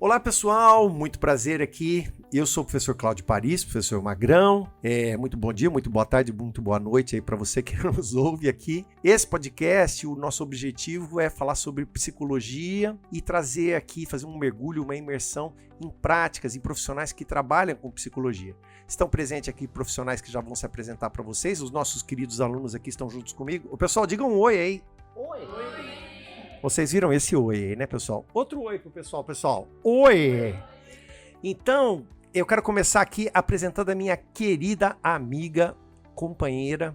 Olá pessoal, muito prazer aqui. Eu sou o professor Cláudio Paris, professor Magrão. Muito bom dia, muito boa tarde, muito boa noite aí para você que nos ouve aqui. Esse podcast, o nosso objetivo é falar sobre psicologia e trazer aqui, fazer um mergulho, uma imersão em práticas e profissionais que trabalham com psicologia. Estão presentes aqui profissionais que já vão se apresentar para vocês. Os nossos queridos alunos aqui estão juntos comigo. O pessoal, digam um oi aí. Oi! Oi! Vocês viram esse oi aí, né, pessoal? Outro oi pro pessoal, pessoal. Oi! Então, eu quero começar aqui apresentando a minha querida amiga, companheira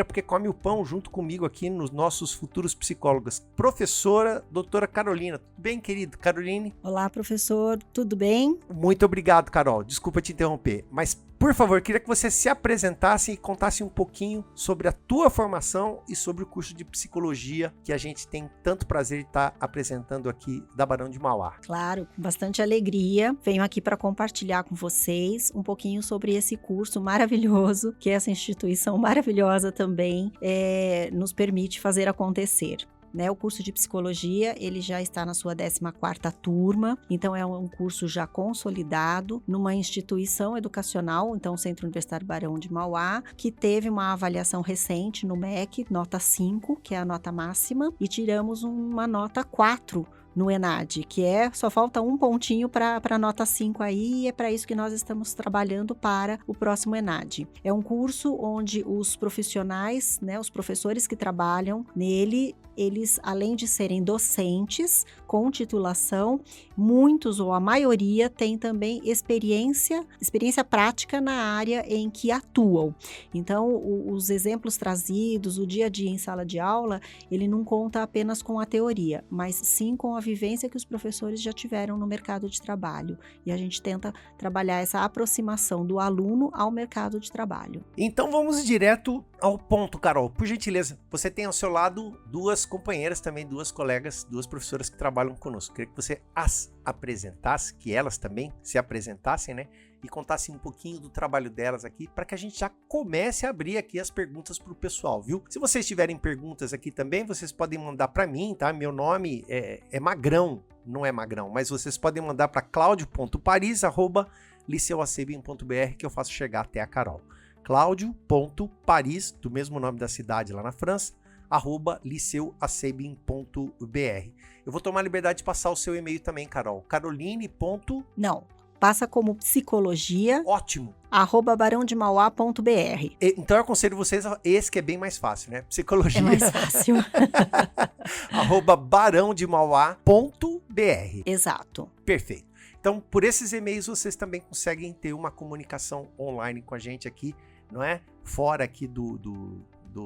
porque come o pão junto comigo aqui nos nossos futuros psicólogos. Professora, doutora Carolina. Tudo bem, querido? Caroline? Olá, professor. Tudo bem? Muito obrigado, Carol. Desculpa te interromper, mas por favor, queria que você se apresentasse e contasse um pouquinho sobre a tua formação e sobre o curso de psicologia que a gente tem tanto prazer de estar apresentando aqui da Barão de Mauá. Claro, com bastante alegria. Venho aqui para compartilhar com vocês um pouquinho sobre esse curso maravilhoso, que essa instituição maravilhosa também nos permite fazer acontecer. O curso de psicologia, ele já está na sua 14ª turma, então é um curso já consolidado numa instituição educacional, então o Centro Universitário Barão de Mauá, que teve uma avaliação recente no MEC, nota 5, que é a nota máxima, e tiramos uma nota 4 no ENAD, que só falta um pontinho para a nota 5 aí, e é para isso que nós estamos trabalhando para o próximo ENAD. É um curso onde os profissionais, os professores que trabalham nele, eles, além de serem docentes com titulação, muitos ou a maioria tem também experiência prática na área em que atuam. Então, os exemplos trazidos, o dia a dia em sala de aula, ele não conta apenas com a teoria, mas sim com a vivência que os professores já tiveram no mercado de trabalho. E a gente tenta trabalhar essa aproximação do aluno ao mercado de trabalho. Então vamos direto ao ponto, Carol. Por gentileza, você tem ao seu lado duas companheiras também, duas colegas, duas professoras que trabalham conosco. Queria que você as apresentasse, que elas também se apresentassem, né? E contassem um pouquinho do trabalho delas aqui, para que a gente já comece a abrir aqui as perguntas para o pessoal, viu? Se vocês tiverem perguntas aqui também, vocês podem mandar para mim, tá? Meu nome é Magrão, não é Magrão, mas vocês podem mandar para claudio.paris@liceuacebin.br, que eu faço chegar até a Carol. claudio.paris, do mesmo nome da cidade lá na França, @liceuacebin.br. Eu vou tomar a liberdade de passar o seu e-mail também, Carol. Caroline. Não, passa como psicologia. Ótimo. @barãodemauá.br. Então eu aconselho vocês esse que é bem mais fácil, né? Psicologia. É mais fácil. @barãodemauá.br. Exato. Perfeito. Então, por esses e-mails, vocês também conseguem ter uma comunicação online com a gente aqui, não é? Fora aqui do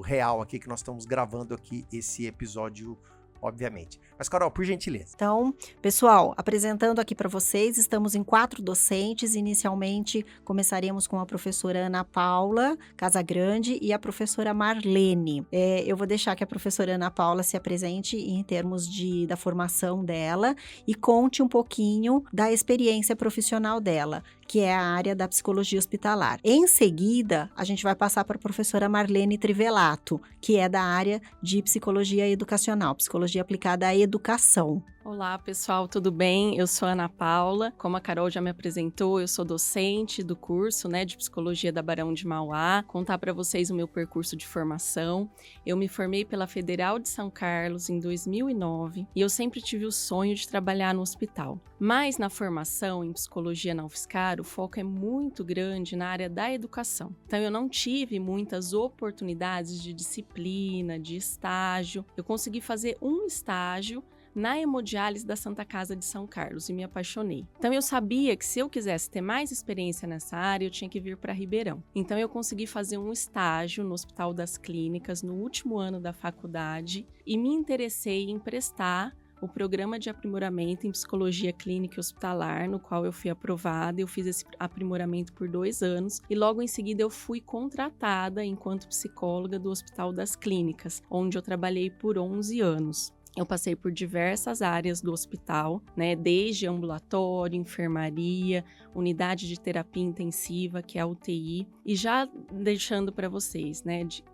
real aqui, que nós estamos gravando aqui esse episódio, obviamente. Mas, Carol, por gentileza. Então, pessoal, apresentando aqui para vocês, estamos em 4 docentes. Inicialmente, começaremos com a professora Ana Paula Casagrande e a professora Marlene. Eu vou deixar que a professora Ana Paula se apresente em termos da formação dela e conte um pouquinho da experiência profissional dela, que é a área da psicologia hospitalar. Em seguida, a gente vai passar para a professora Marlene Trivelato, que é da área de psicologia educacional, psicologia aplicada à educação. Olá, pessoal, tudo bem? Eu sou a Ana Paula. Como a Carol já me apresentou, eu sou docente do curso, de psicologia da Barão de Mauá. Contar para vocês o meu percurso de formação. Eu me formei pela Federal de São Carlos em 2009 e eu sempre tive o sonho de trabalhar no hospital. Mas na formação em psicologia na UFSCar, o foco é muito grande na área da educação. Então eu não tive muitas oportunidades de disciplina, de estágio. Eu consegui fazer um estágio na hemodiálise da Santa Casa de São Carlos e me apaixonei. Então eu sabia que se eu quisesse ter mais experiência nessa área, eu tinha que vir para Ribeirão. Então eu consegui fazer um estágio no Hospital das Clínicas no último ano da faculdade e me interessei em prestar o programa de aprimoramento em psicologia clínica e hospitalar, no qual eu fui aprovada. Eu fiz esse aprimoramento por 2 anos e logo em seguida eu fui contratada enquanto psicóloga do Hospital das Clínicas, onde eu trabalhei por 11 anos. Eu passei por diversas áreas do hospital, desde ambulatório, enfermaria, unidade de terapia intensiva, que é a UTI, e já deixando para vocês,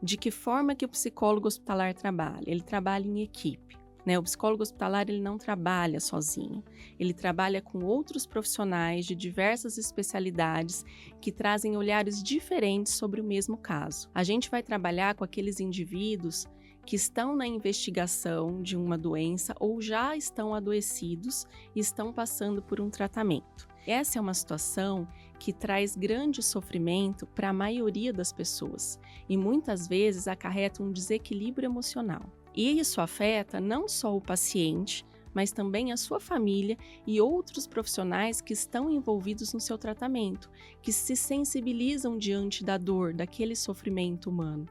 de que forma que o psicólogo hospitalar trabalha. Ele trabalha em equipe. né? O psicólogo hospitalar, ele não trabalha sozinho. Ele trabalha com outros profissionais de diversas especialidades que trazem olhares diferentes sobre o mesmo caso. A gente vai trabalhar com aqueles indivíduos que estão na investigação de uma doença ou já estão adoecidos e estão passando por um tratamento. Essa é uma situação que traz grande sofrimento para a maioria das pessoas e muitas vezes acarreta um desequilíbrio emocional. E isso afeta não só o paciente, mas também a sua família e outros profissionais que estão envolvidos no seu tratamento, que se sensibilizam diante da dor, daquele sofrimento humano.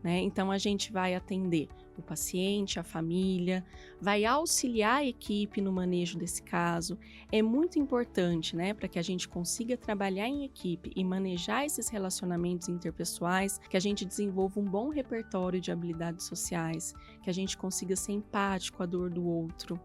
Então, a gente vai atender o paciente, a família, vai auxiliar a equipe no manejo desse caso. É muito importante, para que a gente consiga trabalhar em equipe e manejar esses relacionamentos interpessoais, que a gente desenvolva um bom repertório de habilidades sociais, que a gente consiga ser empático à dor do outro,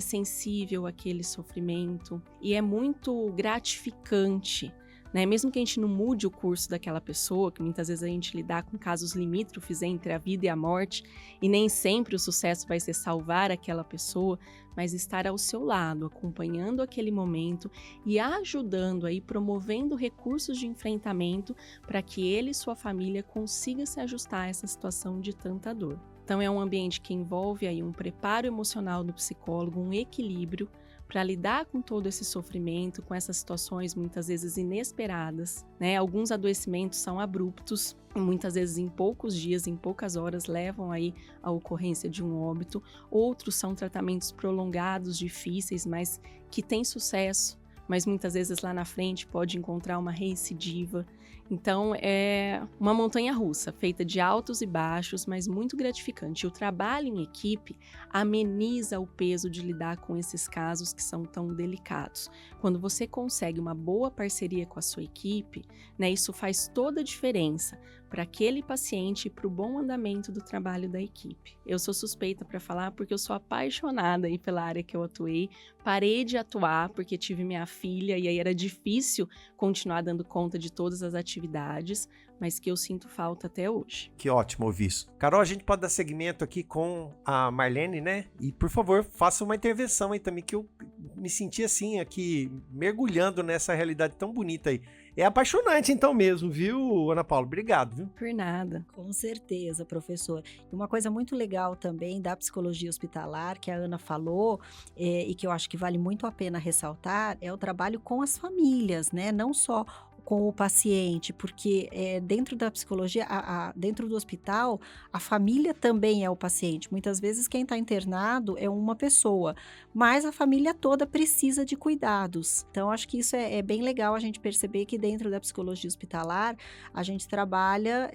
sensível àquele sofrimento. E é muito gratificante, mesmo que a gente não mude o curso daquela pessoa, que muitas vezes a gente lidar com casos limítrofes entre a vida e a morte, e nem sempre o sucesso vai ser salvar aquela pessoa, mas estar ao seu lado, acompanhando aquele momento e ajudando aí, promovendo recursos de enfrentamento para que ele e sua família consigam se ajustar a essa situação de tanta dor. Então é um ambiente que envolve aí um preparo emocional do psicólogo, um equilíbrio, para lidar com todo esse sofrimento, com essas situações muitas vezes inesperadas, Alguns adoecimentos são abruptos, muitas vezes em poucos dias, em poucas horas, levam aí à ocorrência de um óbito. Outros são tratamentos prolongados, difíceis, mas que têm sucesso, mas muitas vezes lá na frente pode encontrar uma recidiva. Então, é uma montanha-russa, feita de altos e baixos, mas muito gratificante. E o trabalho em equipe ameniza o peso de lidar com esses casos que são tão delicados. Quando você consegue uma boa parceria com a sua equipe, isso faz toda a diferença para aquele paciente e para o bom andamento do trabalho da equipe. Eu sou suspeita para falar porque eu sou apaixonada aí pela área que eu atuei. Parei de atuar porque tive minha filha e aí era difícil continuar dando conta de todas as atividades, mas que eu sinto falta até hoje. Que ótimo ouvir isso. Carol, a gente pode dar seguimento aqui com a Marlene, E, por favor, faça uma intervenção aí também, que eu me senti assim, aqui, mergulhando nessa realidade tão bonita aí. É apaixonante então mesmo, viu, Ana Paula? Obrigado, viu? Por nada. Com certeza, professor. E uma coisa muito legal também da psicologia hospitalar, que a Ana falou, e que eu acho que vale muito a pena ressaltar, é o trabalho com as famílias, Não só com o paciente, porque dentro da psicologia, dentro do hospital, a família também é o paciente. Muitas vezes quem está internado é uma pessoa, mas a família toda precisa de cuidados. Então, acho que isso é bem legal a gente perceber que dentro da psicologia hospitalar, a gente trabalha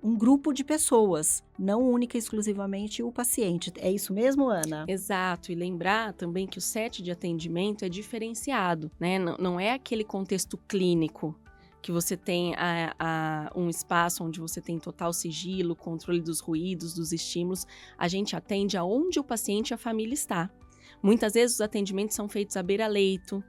um grupo de pessoas, não única e exclusivamente o paciente. É isso mesmo, Ana? Exato, e lembrar também que o set de atendimento é diferenciado, Não é aquele contexto clínico que você tem um espaço onde você tem total sigilo, controle dos ruídos, dos estímulos. A gente atende aonde o paciente e a família está. Muitas vezes os atendimentos são feitos à beira-leito,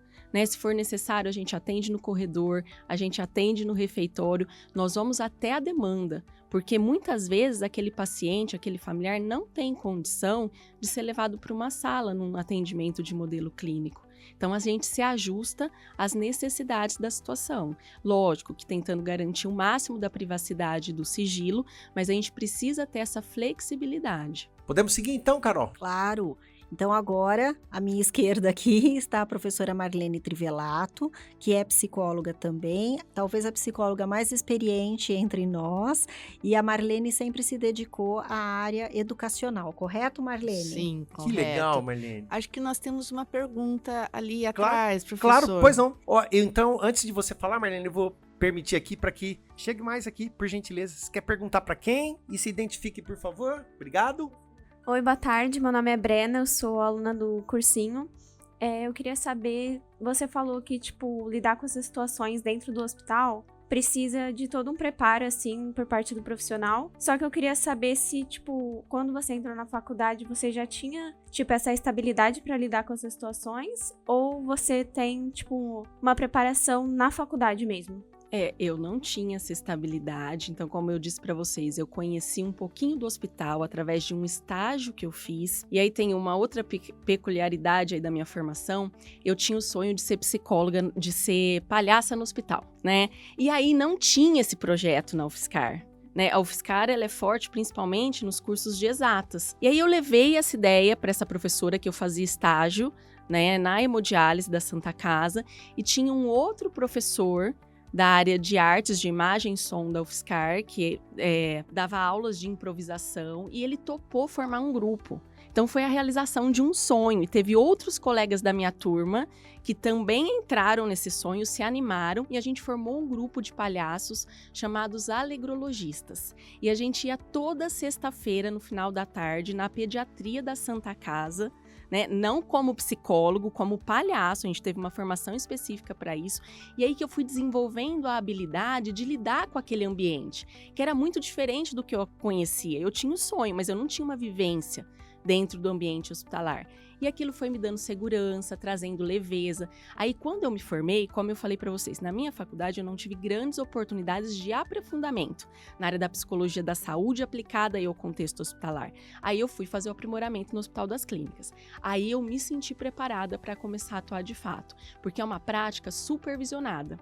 Se for necessário, a gente atende no corredor, a gente atende no refeitório, nós vamos até a demanda, porque muitas vezes aquele paciente, aquele familiar não tem condição de ser levado para uma sala num atendimento de modelo clínico. Então, a gente se ajusta às necessidades da situação. Lógico que tentando garantir o máximo da privacidade e do sigilo, mas a gente precisa ter essa flexibilidade. Podemos seguir então, Carol? Claro! Então, agora, à minha esquerda aqui está a professora Marlene Trivelato, que é psicóloga também, talvez a psicóloga mais experiente entre nós, e a Marlene sempre se dedicou à área educacional, correto, Marlene? Sim, correto. Que legal, Marlene. Acho que nós temos uma pergunta ali atrás, professor. Claro, pois não. Então, antes de você falar, Marlene, eu vou permitir aqui para que chegue mais aqui, por gentileza. Você quer perguntar para quem? E se identifique, por favor. Obrigado. Oi, boa tarde, meu nome é Brena, eu sou aluna do cursinho. Eu queria saber, você falou que, lidar com essas situações dentro do hospital precisa de todo um preparo, assim, por parte do profissional. Só que eu queria saber se, quando você entrou na faculdade, você já tinha, essa estabilidade para lidar com essas situações? Ou você tem, uma preparação na faculdade mesmo? Eu não tinha essa estabilidade, então como eu disse para vocês, eu conheci um pouquinho do hospital através de um estágio que eu fiz. E aí tem uma outra peculiaridade aí da minha formação, eu tinha o sonho de ser psicóloga, de ser palhaça no hospital, né? E aí não tinha esse projeto na UFSCar. Né? A UFSCar ela é forte principalmente nos cursos de exatas. E aí eu levei essa ideia para essa professora que eu fazia estágio, né, na hemodiálise da Santa Casa, e tinha um outro professor da área de artes de imagem e som da UFSCar, que dava aulas de improvisação, e ele topou formar um grupo. Então foi a realização de um sonho, e teve outros colegas da minha turma que também entraram nesse sonho, se animaram, e a gente formou um grupo de palhaços chamados alegrologistas. E a gente ia toda sexta-feira, no final da tarde, na pediatria da Santa Casa, né? Não como psicólogo, como palhaço, a gente teve uma formação específica para isso, e aí que eu fui desenvolvendo a habilidade de lidar com aquele ambiente, que era muito diferente do que eu conhecia. Eu tinha um sonho, mas eu não tinha uma vivência dentro do ambiente hospitalar. E aquilo foi me dando segurança, trazendo leveza. Aí, quando eu me formei, como eu falei para vocês, na minha faculdade eu não tive grandes oportunidades de aprofundamento na área da psicologia da saúde aplicada ao contexto hospitalar. Aí eu fui fazer o aprimoramento no Hospital das Clínicas. Aí eu me senti preparada para começar a atuar de fato, porque é uma prática supervisionada.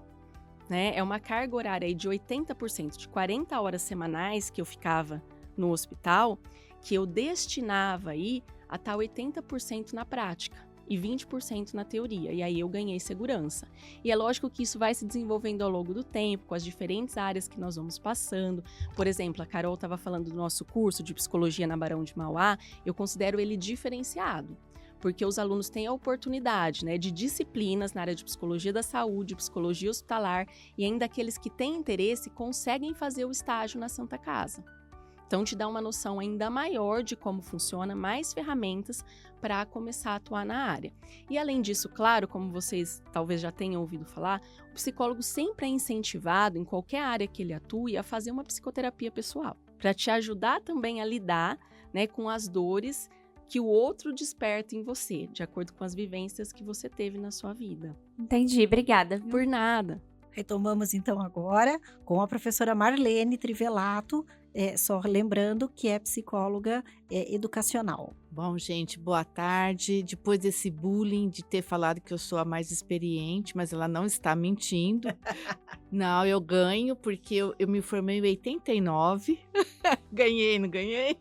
Né? É uma carga horária aí de 80%, de 40 horas semanais que eu ficava no hospital, que eu destinava aí a estar 80% na prática e 20% na teoria, e aí eu ganhei segurança. E é lógico que isso vai se desenvolvendo ao longo do tempo, com as diferentes áreas que nós vamos passando. Por exemplo, a Carol estava falando do nosso curso de psicologia na Barão de Mauá, eu considero ele diferenciado, porque os alunos têm a oportunidade, né, de disciplinas na área de psicologia da saúde, psicologia hospitalar, e ainda aqueles que têm interesse conseguem fazer o estágio na Santa Casa. Então, te dá uma noção ainda maior de como funciona, mais ferramentas para começar a atuar na área. E além disso, claro, como vocês talvez já tenham ouvido falar, o psicólogo sempre é incentivado, em qualquer área que ele atue, a fazer uma psicoterapia pessoal, para te ajudar também a lidar, né, com as dores que o outro desperta em você, de acordo com as vivências que você teve na sua vida. Entendi, obrigada. Por nada. Retomamos então agora com a professora Marlene Trivelato, só lembrando que é psicóloga educacional. Bom, gente, boa tarde. Depois desse bullying de ter falado que eu sou a mais experiente, mas ela não está mentindo. Não, eu ganho, porque eu me formei em 89. Ganhei, não ganhei?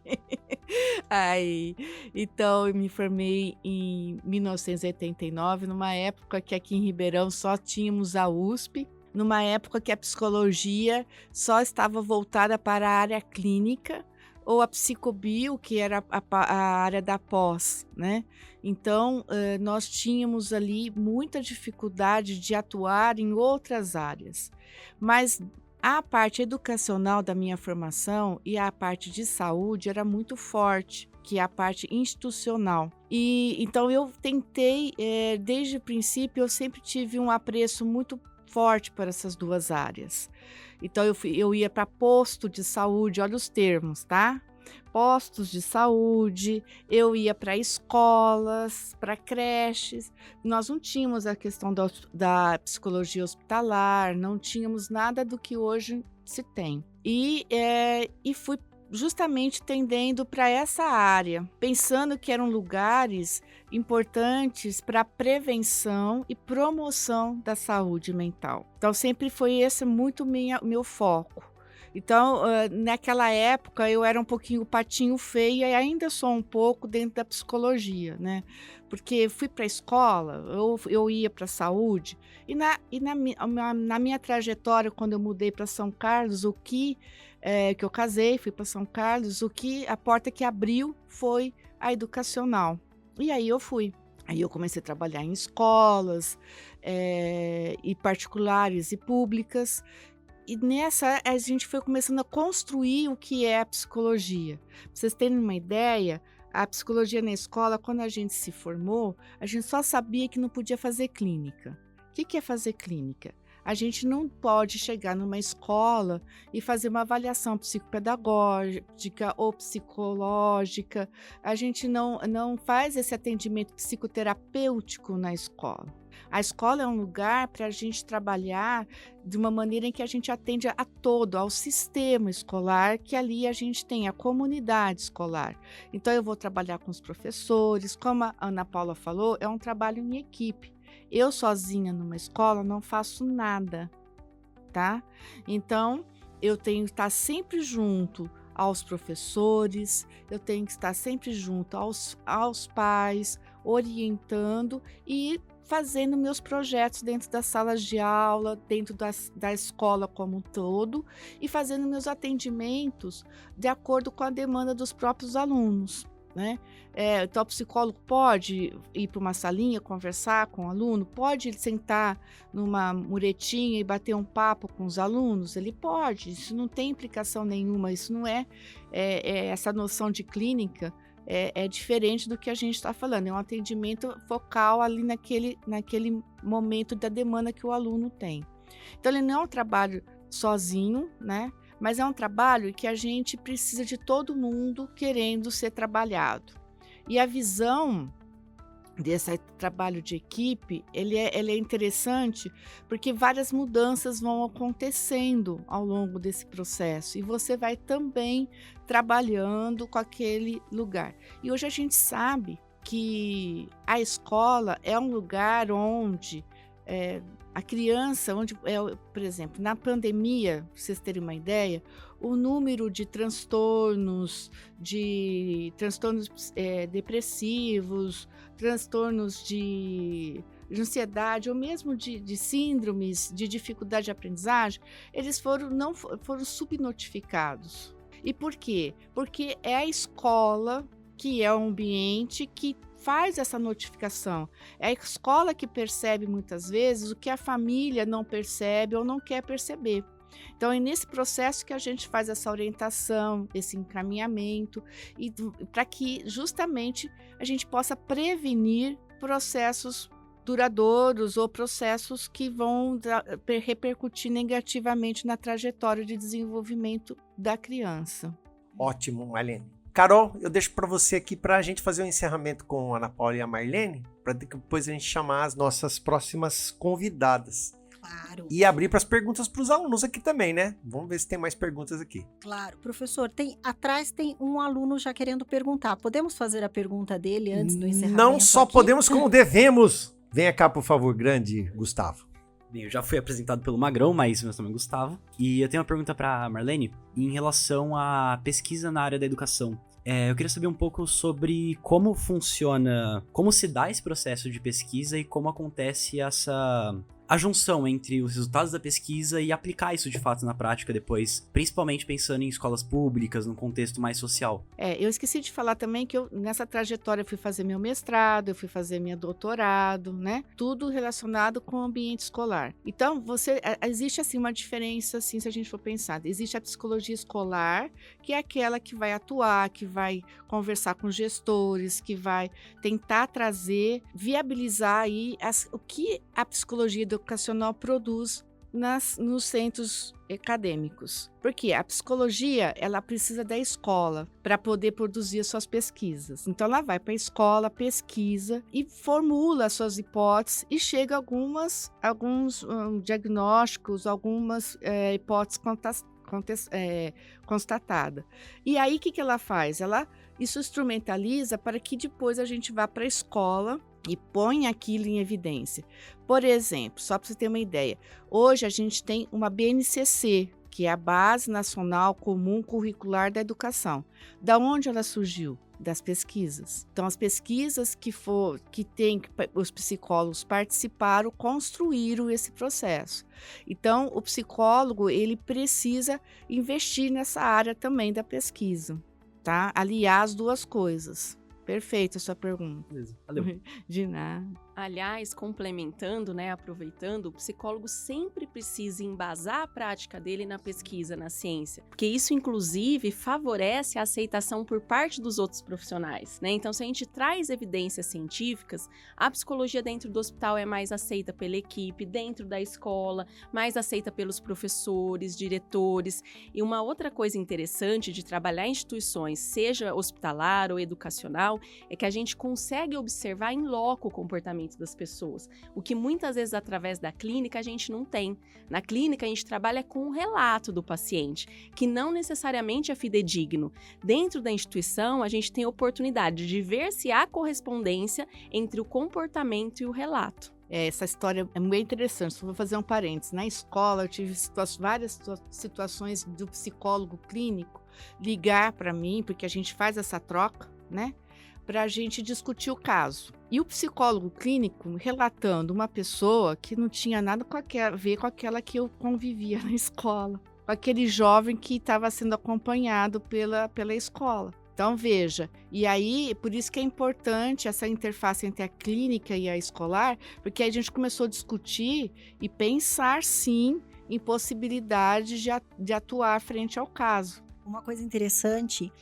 Aí, então, eu me formei em 1989, numa época que aqui em Ribeirão só tínhamos a USP, numa época que a psicologia só estava voltada para a área clínica, ou a psicobio, que era a área da pós, né? Então, nós tínhamos ali muita dificuldade de atuar em outras áreas. Mas a parte educacional da minha formação e a parte de saúde era muito forte, que é a parte institucional. E então eu tentei, desde o princípio, eu sempre tive um apreço muito forte para essas duas áreas. Então eu ia para posto de saúde, olha os termos, tá? Postos de saúde, eu ia para escolas, para creches. Nós não tínhamos a questão da psicologia hospitalar, não tínhamos nada do que hoje se tem. E fui justamente tendendo para essa área, pensando que eram lugares importantes para prevenção e promoção da saúde mental. Então sempre foi esse muito meu foco. Então, naquela época, eu era um pouquinho patinho feio e ainda sou um pouco dentro da psicologia, né? Porque fui para a escola, eu ia para a saúde, e na minha trajetória, quando eu mudei para São Carlos, que eu casei, fui para São Carlos, a porta que abriu foi a educacional. E aí eu fui. Aí eu comecei a trabalhar em escolas, e particulares e públicas. E nessa, a gente foi começando a construir o que é a psicologia. Pra vocês terem uma ideia, a psicologia na escola, quando a gente se formou, a gente só sabia que não podia fazer clínica. O que é fazer clínica? A gente não pode chegar numa escola e fazer uma avaliação psicopedagógica ou psicológica. A gente não faz esse atendimento psicoterapêutico na escola. A escola é um lugar para a gente trabalhar de uma maneira em que a gente atende a todo, ao sistema escolar, que ali a gente tem a comunidade escolar. Então, eu vou trabalhar com os professores, como a Ana Paula falou, é um trabalho em equipe. Eu sozinha numa escola não faço nada, tá? Então, eu tenho que estar sempre junto aos professores, eu tenho que estar sempre junto aos pais, orientando e fazendo meus projetos dentro das salas de aula, dentro da escola como um todo, e fazendo meus atendimentos de acordo com a demanda dos próprios alunos, né? Então, o psicólogo pode ir para uma salinha, conversar com o aluno, pode sentar numa muretinha e bater um papo com os alunos, ele pode, isso não tem implicação nenhuma, isso não essa noção de clínica é diferente do que a gente está falando, é um atendimento focal ali naquele momento da demanda que o aluno tem. Então, ele não é um trabalho sozinho, né? Mas é um trabalho que a gente precisa de todo mundo querendo ser trabalhado. E a visão desse trabalho de equipe, ele é interessante porque várias mudanças vão acontecendo ao longo desse processo e você vai também trabalhando com aquele lugar. E hoje a gente sabe que a escola é um lugar onde a criança, por exemplo, na pandemia, para vocês terem uma ideia, o número de transtornos depressivos, transtornos de ansiedade ou mesmo de síndromes de dificuldade de aprendizagem, eles foram subnotificados. E por quê? Porque é a escola que é o ambiente que faz essa notificação. É a escola que percebe muitas vezes o que a família não percebe ou não quer perceber. Então, é nesse processo que a gente faz essa orientação, esse encaminhamento, e para que justamente a gente possa prevenir processos duradouros ou processos que vão repercutir negativamente na trajetória de desenvolvimento da criança. Ótimo, Marlene. Carol, eu deixo para você aqui para a gente fazer um encerramento com a Ana Paula e a Marlene, para depois a gente chamar as nossas próximas convidadas. Claro. E abrir para as perguntas para os alunos aqui também, né? Vamos ver se tem mais perguntas aqui. Claro. Professor, atrás tem um aluno já querendo perguntar. Podemos fazer a pergunta dele antes do encerramento? Não só aqui? podemos, como devemos. Venha cá, por favor, grande Gustavo. Bem, eu já fui apresentado pelo Magrão, mas meu nome é Gustavo. E eu tenho uma pergunta para Marlene em relação à pesquisa na área da educação. Eu queria saber um pouco sobre como funciona, como se dá esse processo de pesquisa e como acontece a junção entre os resultados da pesquisa e aplicar isso de fato na prática depois, principalmente pensando em escolas públicas, num contexto mais social. Eu esqueci de falar também que nessa trajetória eu fui fazer meu mestrado, eu fui fazer meu doutorado, né? Tudo relacionado com o ambiente escolar. Então, existe assim uma diferença, assim, se a gente for pensar. Existe a psicologia escolar, que é aquela que vai atuar, que vai conversar com gestores, que vai tentar viabilizar aí o que a psicologia educacional produz nos centros acadêmicos. Porque a psicologia, ela precisa da escola para poder produzir as suas pesquisas. Então, ela vai para a escola, pesquisa e formula as suas hipóteses e chega a alguns diagnósticos, algumas hipóteses constatadas. E aí, o que ela faz? Isso instrumentaliza para que depois a gente vá para a escola e põe aquilo em evidência. Por exemplo, só para você ter uma ideia, hoje a gente tem uma BNCC, que é a Base Nacional Comum Curricular da Educação. Da onde ela surgiu? Das pesquisas. Então, as pesquisas que os psicólogos participaram, construíram esse processo. Então, o psicólogo, ele precisa investir nessa área também da pesquisa, tá? Aliar as duas coisas. Perfeita a sua pergunta. Beleza, valeu. De nada. Aliás, complementando, né, aproveitando, o psicólogo sempre precisa embasar a prática dele na pesquisa, na ciência, porque isso, inclusive, favorece a aceitação por parte dos outros profissionais, né? Então, se a gente traz evidências científicas, a psicologia dentro do hospital é mais aceita pela equipe, dentro da escola, mais aceita pelos professores, diretores. E uma outra coisa interessante de trabalhar em instituições, seja hospitalar ou educacional, é que a gente consegue observar em loco o comportamento comportamento das pessoas. O que muitas vezes, através da clínica, a gente não tem. Na clínica, a gente trabalha com o relato do paciente, que não necessariamente é fidedigno. Dentro da instituição, a gente tem a oportunidade de ver se há correspondência entre o comportamento e o relato. Essa história é muito interessante, só vou fazer um parênteses. Na escola, eu tive várias situações do psicólogo clínico ligar para mim, porque a gente faz essa troca, né? Para a gente discutir o caso. E o psicólogo clínico relatando uma pessoa que não tinha nada a ver com aquela que eu convivia na escola, com aquele jovem que estava sendo acompanhado pela escola. Então, veja, e aí, por isso que é importante essa interface entre a clínica e a escolar, porque aí a gente começou a discutir e pensar, sim, em possibilidade de atuar frente ao caso. Uma coisa interessante,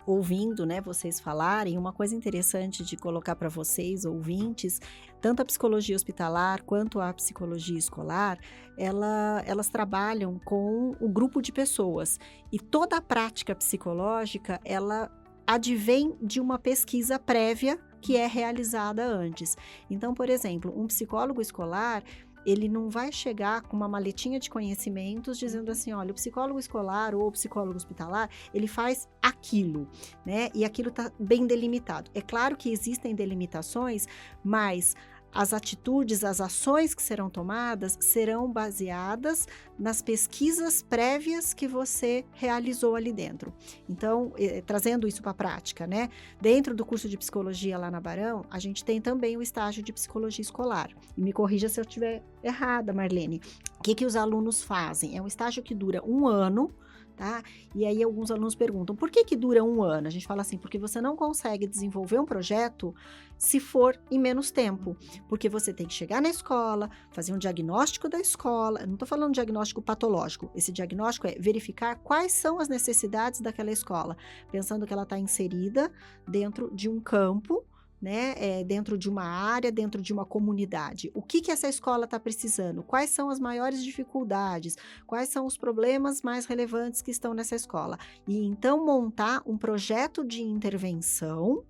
ouvindo, né, vocês falarem, uma coisa interessante de colocar para vocês, ouvintes, tanto a psicologia hospitalar quanto a psicologia escolar, elas trabalham com o grupo de pessoas. E toda a prática psicológica, ela advém de uma pesquisa prévia que é realizada antes. Então, por exemplo, um psicólogo escolar, ele não vai chegar com uma maletinha de conhecimentos dizendo assim, olha, o psicólogo escolar ou o psicólogo hospitalar, ele faz aquilo, né? E aquilo está bem delimitado. É claro que existem delimitações, mas as atitudes, as ações que serão tomadas serão baseadas nas pesquisas prévias que você realizou ali dentro. Então, trazendo isso para a prática, né? Dentro do curso de psicologia lá na Barão, a gente tem também o estágio de psicologia escolar. E me corrija se eu estiver errada, Marlene. O que os alunos fazem? É um estágio que dura 1 ano, tá? E aí alguns alunos perguntam, por que dura 1 ano? A gente fala assim, porque você não consegue desenvolver um projeto se for em menos tempo, porque você tem que chegar na escola, fazer um diagnóstico da escola, eu não estou falando de diagnóstico patológico, esse diagnóstico é verificar quais são as necessidades daquela escola, pensando que ela está inserida dentro de um campo, né, dentro de uma área, dentro de uma comunidade. O que essa escola está precisando? Quais são as maiores dificuldades? Quais são os problemas mais relevantes que estão nessa escola? E então montar um projeto de intervenção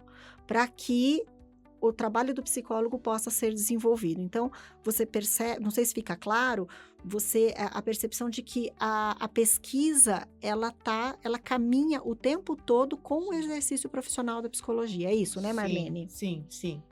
para que o trabalho do psicólogo possa ser desenvolvido. Então, você percebe, não sei se fica claro, a percepção de que a pesquisa, ela caminha o tempo todo com o exercício profissional da psicologia. É isso, né, Marlene? Sim.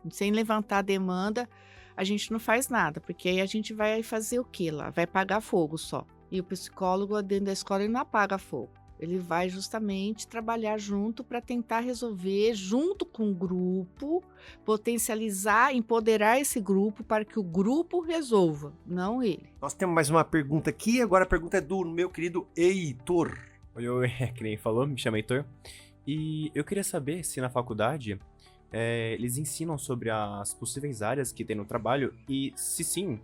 Sem levantar a demanda, a gente não faz nada, porque aí a gente vai fazer o quê lá? Vai apagar fogo só. E o psicólogo dentro da escola, ele não apaga fogo. Ele vai justamente trabalhar junto para tentar resolver, junto com o grupo, potencializar, empoderar esse grupo para que o grupo resolva, não ele. Nós temos mais uma pergunta aqui, agora a pergunta é do meu querido Heitor. Oi, que nem falou, me chamo Heitor. E eu queria saber se na faculdade eles ensinam sobre as possíveis áreas que tem no trabalho e, se sim,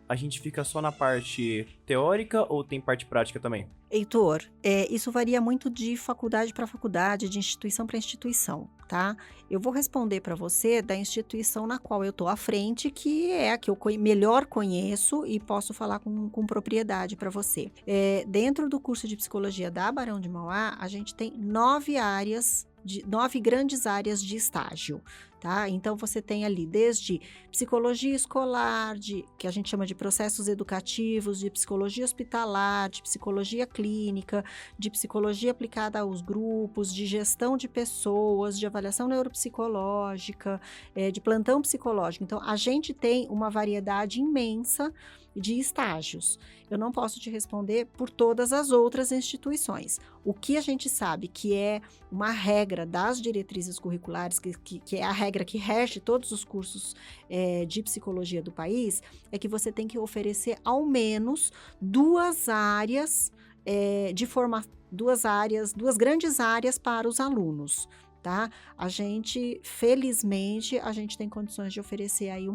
a gente fica só na parte teórica ou tem parte prática também? Heitor, isso varia muito de faculdade para faculdade, de instituição para instituição, tá? Eu vou responder para você da instituição na qual eu estou à frente, que é a que eu melhor conheço e posso falar com propriedade para você. Dentro do curso de psicologia da Barão de Mauá, a gente tem 9 grandes áreas de estágio, tá? Então, você tem ali desde psicologia escolar, que a gente chama de processos educativos, de psicologia hospitalar, de psicologia clínica, de psicologia aplicada aos grupos, de gestão de pessoas, de avaliação neuropsicológica, de plantão psicológico. Então, a gente tem uma variedade imensa de estágios. Eu não posso te responder por todas as outras instituições. O que a gente sabe que é uma regra das diretrizes curriculares, que é a regra que rege todos os cursos de psicologia do país, é que você tem que oferecer ao menos 2 áreas de formação, 2 grandes áreas para os alunos, tá? Felizmente, a gente tem condições de oferecer aí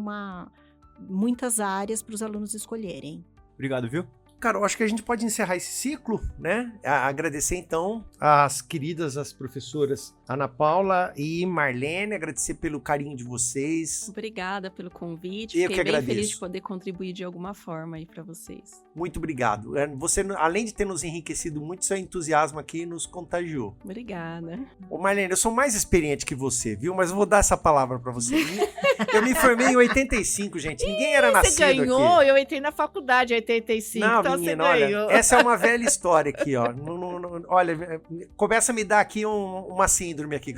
muitas áreas para os alunos escolherem. Obrigado, viu? Carol, acho que a gente pode encerrar esse ciclo, né? Agradecer, então, as professoras Ana Paula e Marlene, agradecer pelo carinho de vocês. Obrigada pelo convite. Eu Fiquei que bem feliz agradeço. de poder contribuir de alguma forma aí para vocês. Muito obrigado. Você, além de ter nos enriquecido muito, seu entusiasmo aqui nos contagiou. Obrigada. Ô Marlene, eu sou mais experiente que você, viu? Mas eu vou dar essa palavra pra você. Eu me formei em 85, gente. Ninguém era nascido Você ganhou, aqui. eu entrei na faculdade em 85, Não, então menina, você olha, ganhou. essa é uma velha história aqui, ó. Olha, começa a me dar aqui uma síndrome aqui.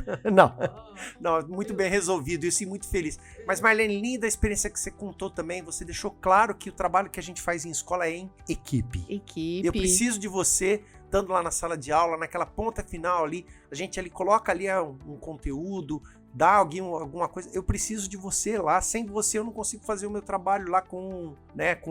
Não, muito bem resolvido isso e muito feliz. Mas Marlene, linda a experiência que você contou também. Você deixou claro que o trabalho que a gente faz em escola é em equipe. Equipe. Eu preciso de você, estando lá na sala de aula, naquela ponta final ali, a gente ali coloca ali um conteúdo, dá alguma coisa. Eu preciso de você lá. Sem você eu não consigo fazer o meu trabalho lá com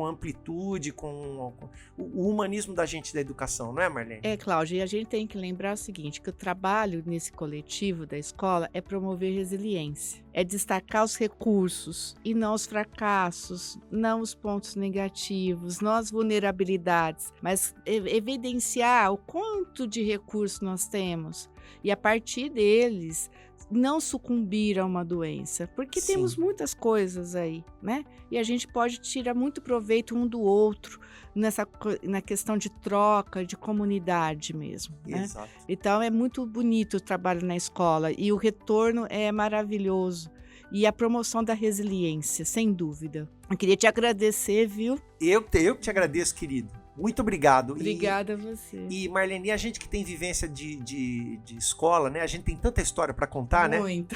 amplitude, com o humanismo da gente da educação, não é, Marlene? Cláudia, e a gente tem que lembrar o seguinte, que o trabalho nesse coletivo da escola é promover resiliência, é destacar os recursos e não os fracassos, não os pontos negativos, não as vulnerabilidades, mas evidenciar o quanto de recursos nós temos e a partir deles não sucumbir a uma doença, porque Sim. temos muitas coisas aí, né? E a gente pode tirar muito proveito um do outro na questão de troca, de comunidade mesmo, né? Exato. Então é muito bonito o trabalho na escola e o retorno é maravilhoso. E a promoção da resiliência, sem dúvida. Eu queria te agradecer, viu? Eu que te agradeço, querido. Muito obrigado. Obrigada a você. E Marlene, a gente que tem vivência de escola, né? A gente tem tanta história pra contar, né? Muito.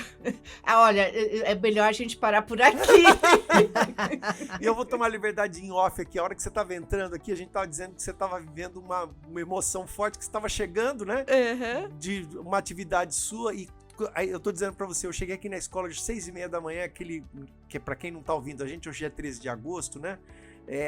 Olha, é melhor a gente parar por aqui. E eu vou tomar liberdade em off aqui. A hora que você tava entrando aqui, a gente tava dizendo que você tava vivendo uma emoção forte, que você tava chegando, né? Uhum. De uma atividade sua e aí eu tô dizendo pra você, eu cheguei aqui na escola de 6h30 da manhã, que pra quem não tá ouvindo a gente, hoje é 13 de agosto, né?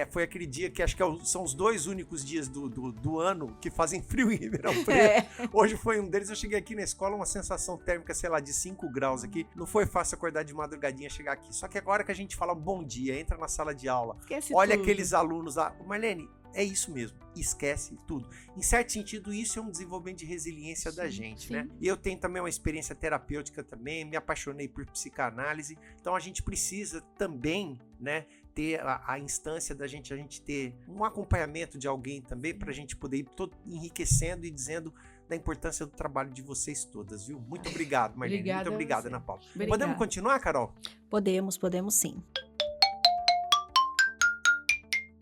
Foi aquele dia que acho que são os 2 únicos dias do ano que fazem frio em Ribeirão Preto. Hoje foi um deles. Eu cheguei aqui na escola, uma sensação térmica, sei lá, de 5 graus aqui. Não foi fácil acordar de madrugadinha chegar aqui. Só que agora que a gente fala bom dia, entra na sala de aula, Esquece olha tudo. aqueles alunos lá. Marlene, é isso mesmo, esquece tudo. Em certo sentido, isso é um desenvolvimento de resiliência da gente, né? E eu tenho também uma experiência terapêutica também, me apaixonei por psicanálise, então a gente precisa também, né, ter a instância da gente, a gente ter um acompanhamento de alguém também, pra gente poder ir todo enriquecendo e dizendo da importância do trabalho de vocês todas, viu? Muito obrigado, Marlene. Obrigada Muito a obrigado, você. Ana Paula. Obrigada. Podemos continuar, Carol? Podemos sim.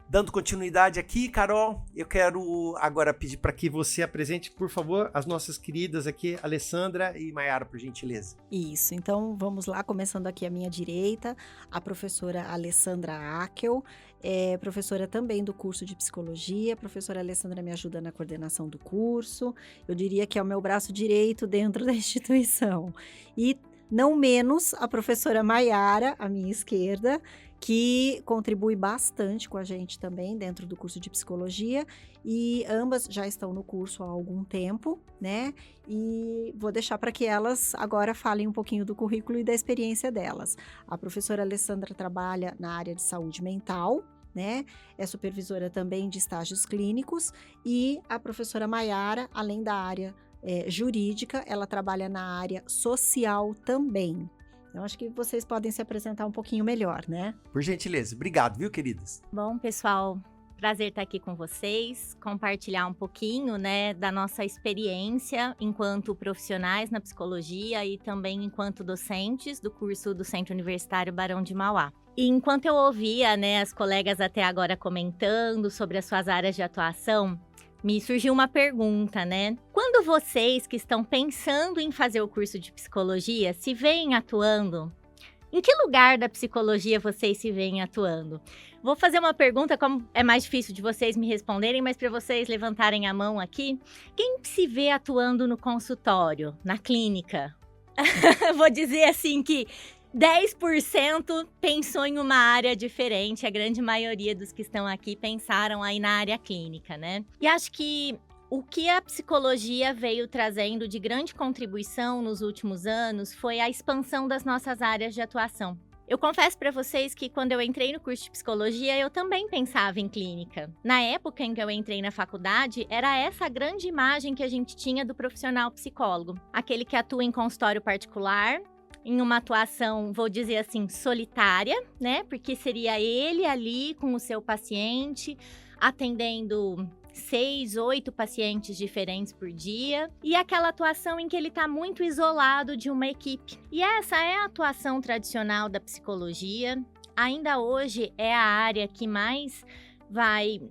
Dando continuidade aqui, Carol, eu quero agora pedir para que você apresente, por favor, as nossas queridas aqui, Alessandra e Maiara, por gentileza. Isso, então vamos lá, começando aqui à minha direita, a professora Alessandra Akel, professora também do curso de psicologia. A professora Alessandra me ajuda na coordenação do curso, eu diria que é o meu braço direito dentro da instituição. E não menos a professora Maiara, à minha esquerda, que contribui bastante com a gente também dentro do curso de psicologia, e ambas já estão no curso há algum tempo, né? E vou deixar para que elas agora falem um pouquinho do currículo e da experiência delas. A professora Alessandra trabalha na área de saúde mental, né? É supervisora também de estágios clínicos, e a professora Maiara, além da área jurídica, ela trabalha na área social também. Então, acho que vocês podem se apresentar um pouquinho melhor, né? Por gentileza. Obrigado, viu, queridas? Bom, pessoal, prazer estar aqui com vocês, compartilhar um pouquinho, né, da nossa experiência enquanto profissionais na psicologia e também enquanto docentes do curso do Centro Universitário Barão de Mauá. E enquanto eu ouvia, né, as colegas até agora comentando sobre as suas áreas de atuação, me surgiu uma pergunta, né? Quando vocês que estão pensando em fazer o curso de psicologia se veem atuando, em que lugar da psicologia vocês se veem atuando? Vou fazer uma pergunta, como é mais difícil de vocês me responderem, mas para vocês levantarem a mão aqui. Quem se vê atuando no consultório, na clínica? Vou dizer assim que 10% pensou em uma área diferente, a grande maioria dos que estão aqui pensaram aí na área clínica, né? E acho que o que a psicologia veio trazendo de grande contribuição nos últimos anos foi a expansão das nossas áreas de atuação. Eu confesso para vocês que quando eu entrei no curso de psicologia, eu também pensava em clínica. Na época em que eu entrei na faculdade, era essa a grande imagem que a gente tinha do profissional psicólogo. Aquele que atua em consultório particular, em uma atuação, vou dizer assim, solitária, né? Porque seria ele ali com o seu paciente, atendendo 6, 8 pacientes diferentes por dia, e aquela atuação em que ele está muito isolado de uma equipe. E essa é a atuação tradicional da psicologia. Ainda hoje é a área que mais vai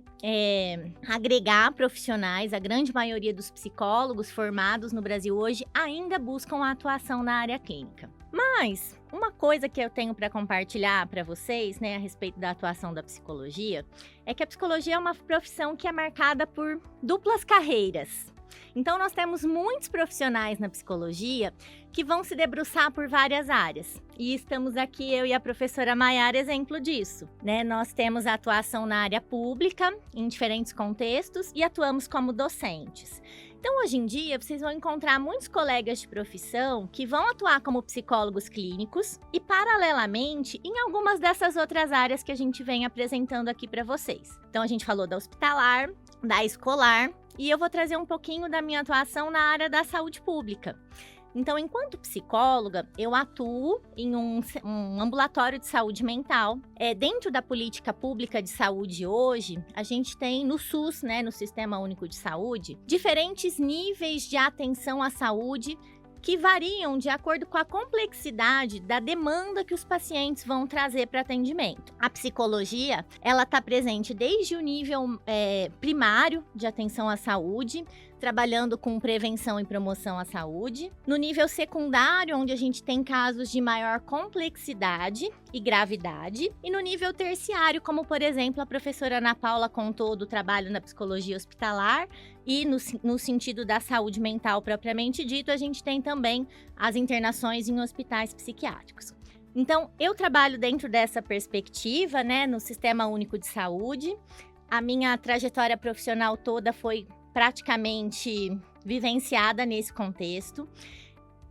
agregar profissionais. A grande maioria dos psicólogos formados no Brasil hoje ainda buscam a atuação na área clínica. Mas uma coisa que eu tenho para compartilhar para vocês, né, a respeito da atuação da psicologia, é que a psicologia é uma profissão que é marcada por duplas carreiras. Então, nós temos muitos profissionais na psicologia que vão se debruçar por várias áreas. E estamos aqui, eu e a professora Maiara, exemplo disso, né? Nós temos a atuação na área pública, em diferentes contextos, e atuamos como docentes. Então, hoje em dia, vocês vão encontrar muitos colegas de profissão que vão atuar como psicólogos clínicos e, paralelamente, em algumas dessas outras áreas que a gente vem apresentando aqui para vocês. Então, a gente falou da hospitalar, da escolar, e eu vou trazer um pouquinho da minha atuação na área da saúde pública. Então, enquanto psicóloga, eu atuo em um ambulatório de saúde mental. Dentro da política pública de saúde hoje, a gente tem no SUS, né, no Sistema Único de Saúde, diferentes níveis de atenção à saúde que variam de acordo com a complexidade da demanda que os pacientes vão trazer para atendimento. A psicologia, ela está presente desde o nível primário de atenção à saúde, trabalhando com prevenção e promoção à saúde. No nível secundário, onde a gente tem casos de maior complexidade e gravidade. E no nível terciário, como por exemplo a professora Ana Paula contou do trabalho na psicologia hospitalar, e no sentido da saúde mental propriamente dito, a gente tem também as internações em hospitais psiquiátricos. Então, eu trabalho dentro dessa perspectiva, né, no Sistema Único de Saúde. A minha trajetória profissional toda foi praticamente vivenciada nesse contexto.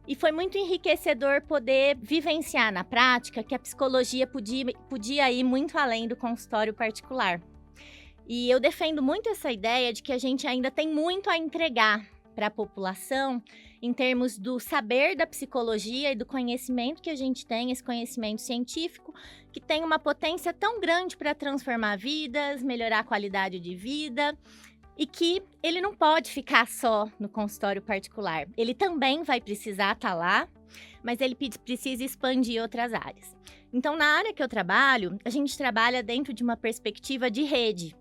E foi muito enriquecedor poder vivenciar na prática que a psicologia podia ir muito além do consultório particular. E eu defendo muito essa ideia de que a gente ainda tem muito a entregar para a população em termos do saber da psicologia e do conhecimento que a gente tem, esse conhecimento científico, que tem uma potência tão grande para transformar vidas, melhorar a qualidade de vida, e que ele não pode ficar só no consultório particular. Ele também vai precisar estar lá, mas ele precisa expandir outras áreas. Então, na área que eu trabalho, a gente trabalha dentro de uma perspectiva de rede,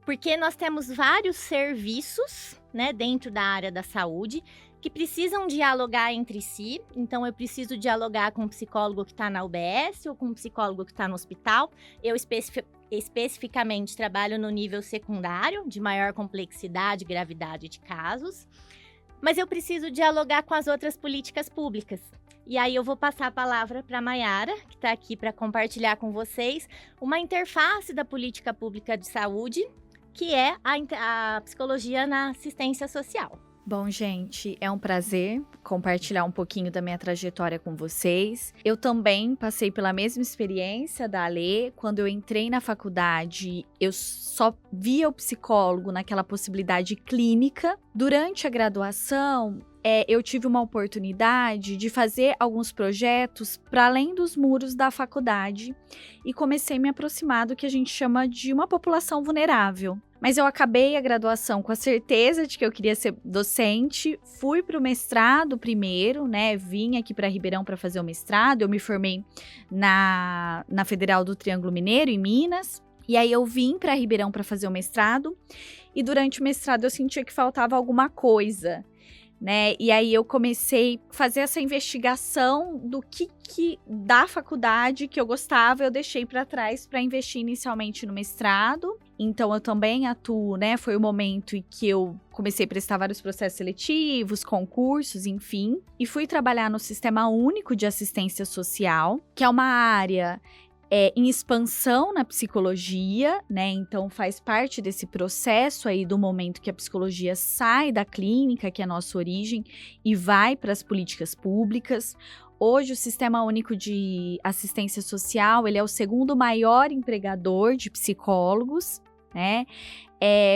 porque nós temos vários serviços, né, dentro da área da saúde, que precisam dialogar entre si. Então, eu preciso dialogar com um psicólogo que está na UBS ou com um psicólogo que está no hospital. Eu especificamente trabalho no nível secundário, de maior complexidade e gravidade de casos. Mas eu preciso dialogar com as outras políticas públicas. E aí eu vou passar a palavra para a Maiara, que está aqui para compartilhar com vocês uma interface da política pública de saúde, que é a psicologia na assistência social. Bom, gente, é um prazer compartilhar um pouquinho da minha trajetória com vocês. Eu também passei pela mesma experiência da Alê. Quando eu entrei na faculdade, eu só via o psicólogo naquela possibilidade clínica. Durante a graduação, eu tive uma oportunidade de fazer alguns projetos para além dos muros da faculdade e comecei a me aproximar do que a gente chama de uma população vulnerável. Mas eu acabei a graduação com a certeza de que eu queria ser docente, fui para o mestrado primeiro, né? Vim aqui para Ribeirão para fazer o mestrado, eu me formei na Federal do Triângulo Mineiro, em Minas. E aí eu vim para Ribeirão para fazer o mestrado e durante o mestrado eu sentia que faltava alguma coisa, né? E aí eu comecei a fazer essa investigação do que da faculdade que eu gostava, eu deixei para trás para investir inicialmente no mestrado. Então eu também atuo, né? Foi o momento em que eu comecei a prestar vários processos seletivos, concursos, enfim. E fui trabalhar no Sistema Único de Assistência Social, que é uma área em expansão na psicologia, né? Então faz parte desse processo aí do momento que a psicologia sai da clínica, que é a nossa origem, e vai para as políticas públicas. Hoje, o Sistema Único de Assistência Social, ele é o segundo maior empregador de psicólogos, né?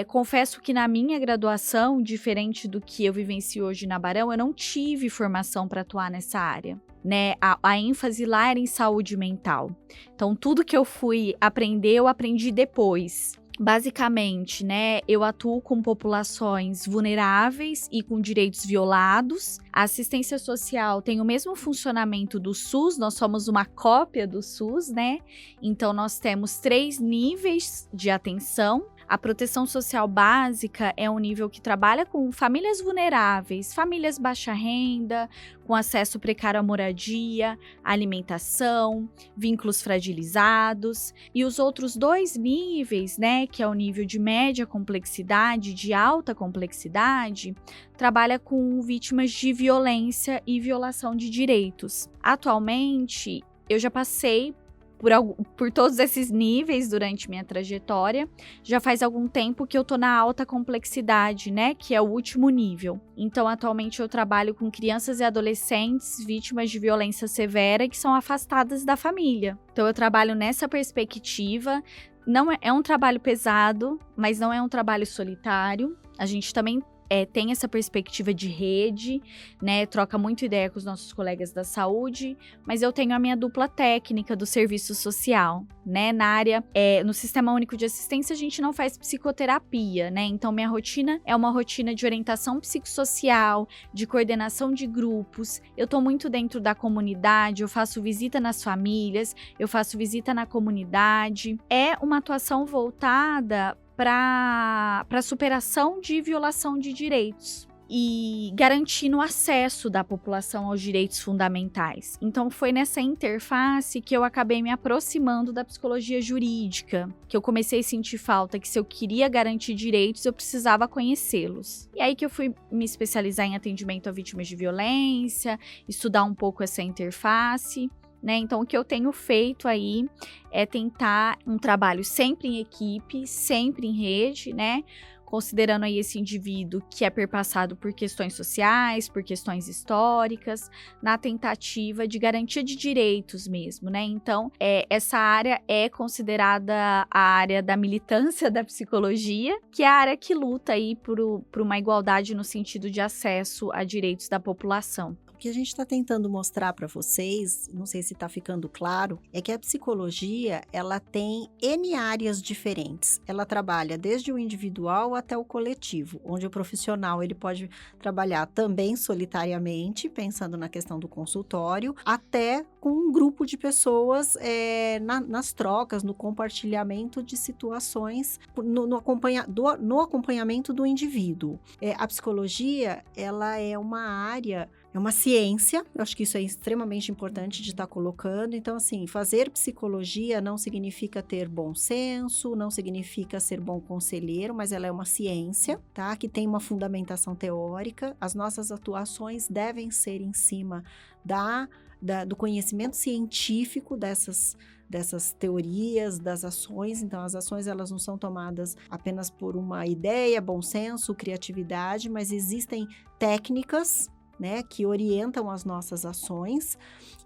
Confesso que na minha graduação, diferente do que eu vivencio hoje na Barão, eu não tive formação para atuar nessa área, né? A ênfase lá era em saúde mental. Então, tudo que eu fui aprender, eu aprendi depois. Basicamente, né, eu atuo com populações vulneráveis e com direitos violados. A assistência social tem o mesmo funcionamento do SUS, nós somos uma cópia do SUS, né? Então, nós temos 3 níveis de atenção. A proteção social básica é um nível que trabalha com famílias vulneráveis, famílias baixa renda, com acesso precário à moradia, alimentação, vínculos fragilizados. E os outros 2 níveis, né, que é o nível de média complexidade e de alta complexidade, trabalha com vítimas de violência e violação de direitos. Atualmente, eu já passei por todos esses níveis durante minha trajetória. Já faz algum tempo que eu tô na alta complexidade, né, que é o último nível. Então, atualmente eu trabalho com crianças e adolescentes vítimas de violência severa e que são afastadas da família. Então, eu trabalho nessa perspectiva. Não é um trabalho pesado, mas não é um trabalho solitário. A gente também tem essa perspectiva de rede, né, troca muito ideia com os nossos colegas da saúde, mas eu tenho a minha dupla técnica do serviço social, né, na área, no Sistema Único de Assistência a gente não faz psicoterapia, né, então minha rotina é uma rotina de orientação psicossocial, de coordenação de grupos, eu tô muito dentro da comunidade, eu faço visita nas famílias, eu faço visita na comunidade, é uma atuação voltada para superação de violação de direitos e garantindo o acesso da população aos direitos fundamentais. Então, foi nessa interface que eu acabei me aproximando da psicologia jurídica, que eu comecei a sentir falta, que se eu queria garantir direitos, eu precisava conhecê-los. E aí que eu fui me especializar em atendimento a vítimas de violência, estudar um pouco essa interface, né? Então, o que eu tenho feito aí é tentar um trabalho sempre em equipe, sempre em rede, né? Considerando aí esse indivíduo que é perpassado por questões sociais, por questões históricas, na tentativa de garantia de direitos mesmo, né? Então, essa área é considerada a área da militância da psicologia, que é a área que luta aí por uma igualdade no sentido de acesso a direitos da população. O que a gente está tentando mostrar para vocês, não sei se está ficando claro, é que a psicologia, ela tem N áreas diferentes. Ela trabalha desde o individual até o coletivo, onde o profissional ele pode trabalhar também solitariamente, pensando na questão do consultório, até com um grupo de pessoas nas trocas, no compartilhamento de situações, no acompanhamento do indivíduo. A psicologia, ela é uma área... É uma ciência, eu acho que isso é extremamente importante de estar colocando. Então, assim, fazer psicologia não significa ter bom senso, não significa ser bom conselheiro, mas ela é uma ciência, tá? Que tem uma fundamentação teórica. As nossas atuações devem ser em cima do conhecimento científico dessas teorias, das ações. Então, as ações, elas não são tomadas apenas por uma ideia, bom senso, criatividade, mas existem técnicas, né, que orientam as nossas ações,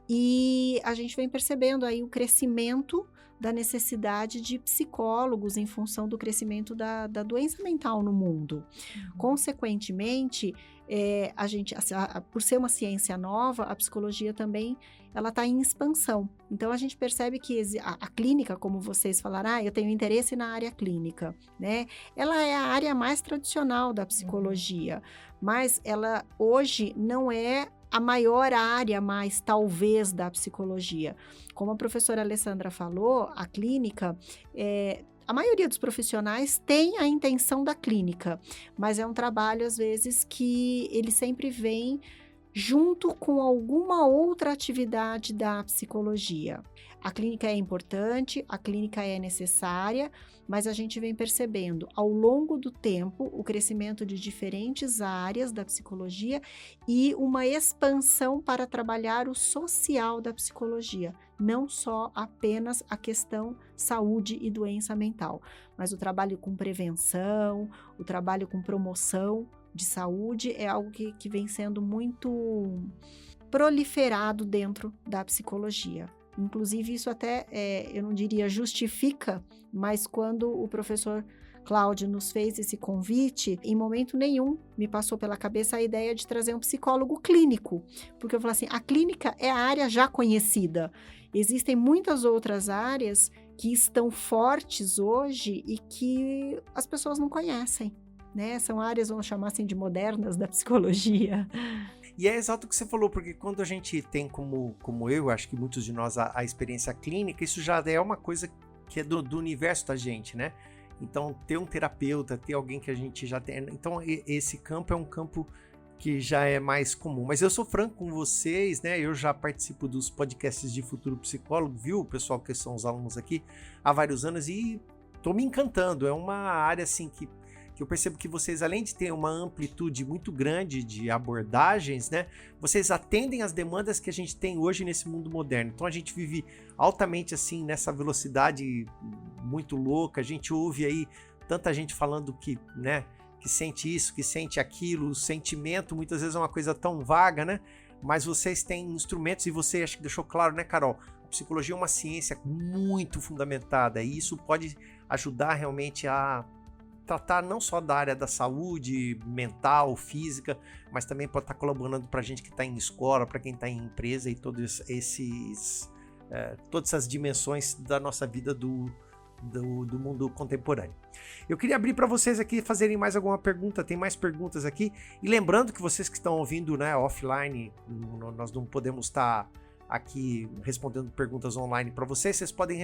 e a gente vem percebendo aí o crescimento da necessidade de psicólogos em função do crescimento da doença mental no mundo. Consequentemente, por ser uma ciência nova, a psicologia também ela está em expansão. Então, a gente percebe que a clínica, como vocês falaram, eu tenho interesse na área clínica, né? Ela é a área mais tradicional da psicologia, mas ela hoje não é a maior área mais, talvez, da psicologia. Como a professora Alessandra falou, a clínica, a maioria dos profissionais tem a intenção da clínica, mas é um trabalho, às vezes, que ele sempre vem junto com alguma outra atividade da psicologia. A clínica é importante, a clínica é necessária, mas a gente vem percebendo ao longo do tempo o crescimento de diferentes áreas da psicologia e uma expansão para trabalhar o social da psicologia, não só apenas a questão saúde e doença mental, mas o trabalho com prevenção, o trabalho com promoção de saúde é algo que vem sendo muito proliferado dentro da psicologia. Inclusive, isso até, eu não diria justifica, mas quando o professor Cláudio nos fez esse convite, em momento nenhum me passou pela cabeça a ideia de trazer um psicólogo clínico, porque eu falei assim, a clínica é a área já conhecida. Existem muitas outras áreas que estão fortes hoje e que as pessoas não conhecem, né? São áreas, vamos chamar assim, de modernas da psicologia. E é exato o que você falou, porque quando a gente tem como eu, acho que muitos de nós, a experiência clínica, isso já é uma coisa que é do universo da gente, né? Então, ter um terapeuta, ter alguém que a gente já tem... Então, esse campo é um campo que já é mais comum. Mas eu sou franco com vocês, né? Eu já participo dos podcasts de Futuro Psicólogo, viu? O pessoal que são os alunos aqui, há vários anos, e tô me encantando. É uma área, assim, que eu percebo que vocês, além de ter uma amplitude muito grande de abordagens, né, vocês atendem as demandas que a gente tem hoje nesse mundo moderno. Então a gente vive altamente assim nessa velocidade muito louca. A gente ouve aí tanta gente falando que, né, que sente isso, que sente aquilo. O sentimento muitas vezes é uma coisa tão vaga, né? Mas vocês têm instrumentos, e você acho que deixou claro, né, Carol? A psicologia é uma ciência muito fundamentada e isso pode ajudar realmente a tratar não só da área da saúde mental, física, mas também pode estar colaborando para a gente que está em escola, para quem está em empresa e todas essas dimensões da nossa vida do mundo contemporâneo. Eu queria abrir para vocês aqui fazerem mais alguma pergunta, tem mais perguntas aqui, e lembrando que vocês que estão ouvindo, né, offline, nós não podemos estar aqui respondendo perguntas online para vocês, vocês podem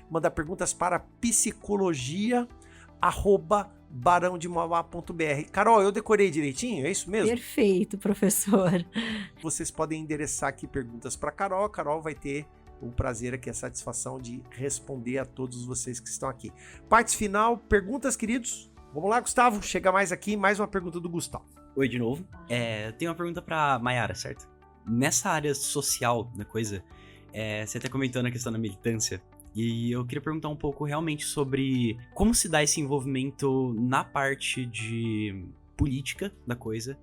mandar perguntas para psicologia@barãodemauá.br. Carol, eu decorei direitinho? É isso mesmo? Perfeito, professor. Vocês podem endereçar aqui perguntas para Carol. A Carol vai ter o prazer aqui, a satisfação de responder a todos vocês que estão aqui. Parte final, perguntas, queridos? Vamos lá, Gustavo, chega mais aqui, mais uma pergunta do Gustavo. Oi, de novo. Tem uma pergunta pra Mayara, certo? Nessa área social da coisa, você até comentou na questão da militância, e eu queria perguntar um pouco realmente sobre como se dá esse envolvimento na parte de política da coisa,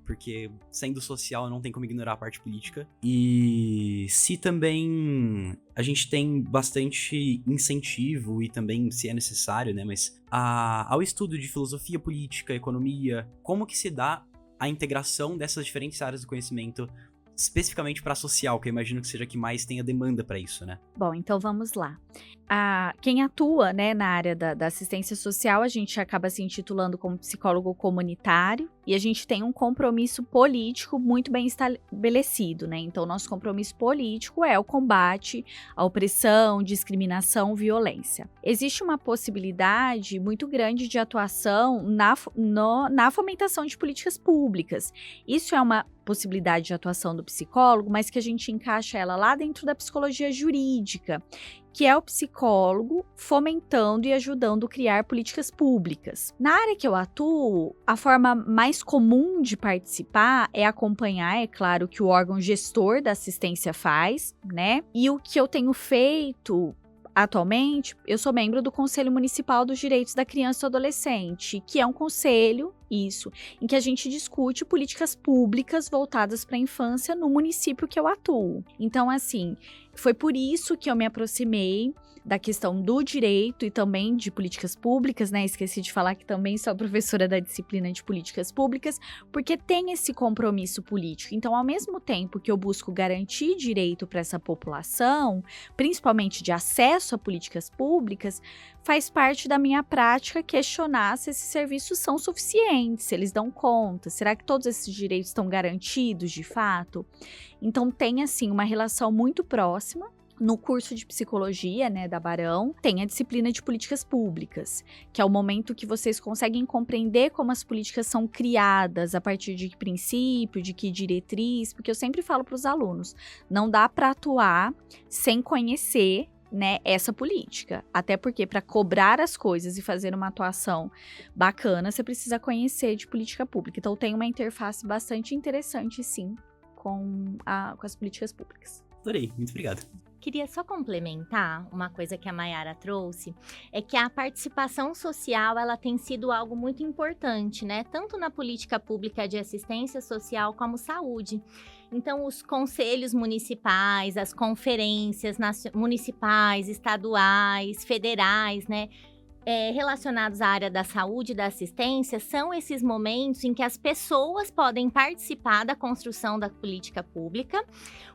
porque sendo social não tem como ignorar a parte política, e se também a gente tem bastante incentivo e também, se é necessário, né, mas ao estudo de filosofia política, economia, como que se dá a integração dessas diferentes áreas do conhecimento especificamente para a social, que eu imagino que seja a que mais tenha demanda para isso, né? Bom, então vamos lá. Quem atua, né, na área da assistência social, a gente acaba se intitulando como psicólogo comunitário e a gente tem um compromisso político muito bem estabelecido, né? Então, nosso compromisso político é o combate à opressão, discriminação, violência. Existe uma possibilidade muito grande de atuação na fomentação de políticas públicas. Isso é uma possibilidade de atuação do psicólogo, mas que a gente encaixa ela lá dentro da psicologia jurídica, que é o psicólogo fomentando e ajudando a criar políticas públicas. Na área que eu atuo, a forma mais comum de participar é acompanhar, é claro, o que o órgão gestor da assistência faz, né? E o que eu tenho feito atualmente, eu sou membro do Conselho Municipal dos Direitos da Criança e do Adolescente, que é um conselho, em que a gente discute políticas públicas voltadas para a infância no município que eu atuo. Então, assim, foi por isso que eu me aproximei da questão do direito e também de políticas públicas, né? Esqueci de falar que também sou professora da disciplina de políticas públicas, porque tem esse compromisso político. Então, ao mesmo tempo que eu busco garantir direito para essa população, principalmente de acesso a políticas públicas, faz parte da minha prática questionar se esses serviços são suficientes, se eles dão conta, será que todos esses direitos estão garantidos de fato? Então, tem, assim, uma relação muito próxima. No curso de psicologia, né, da Barão, tem a disciplina de políticas públicas, que é o momento que vocês conseguem compreender como as políticas são criadas, a partir de que princípio, de que diretriz, porque eu sempre falo para os alunos, não dá para atuar sem conhecer, né, essa política, até porque para cobrar as coisas e fazer uma atuação bacana, você precisa conhecer de política pública. Então tem uma interface bastante interessante, sim, com as políticas públicas. Adorei, muito obrigado. Queria só complementar uma coisa que a Mayara trouxe, é que a participação social, ela tem sido algo muito importante, né? Tanto na política pública de assistência social como saúde. Então, os conselhos municipais, as conferências municipais, estaduais, federais, né? Relacionados à área da saúde e da assistência, são esses momentos em que as pessoas podem participar da construção da política pública,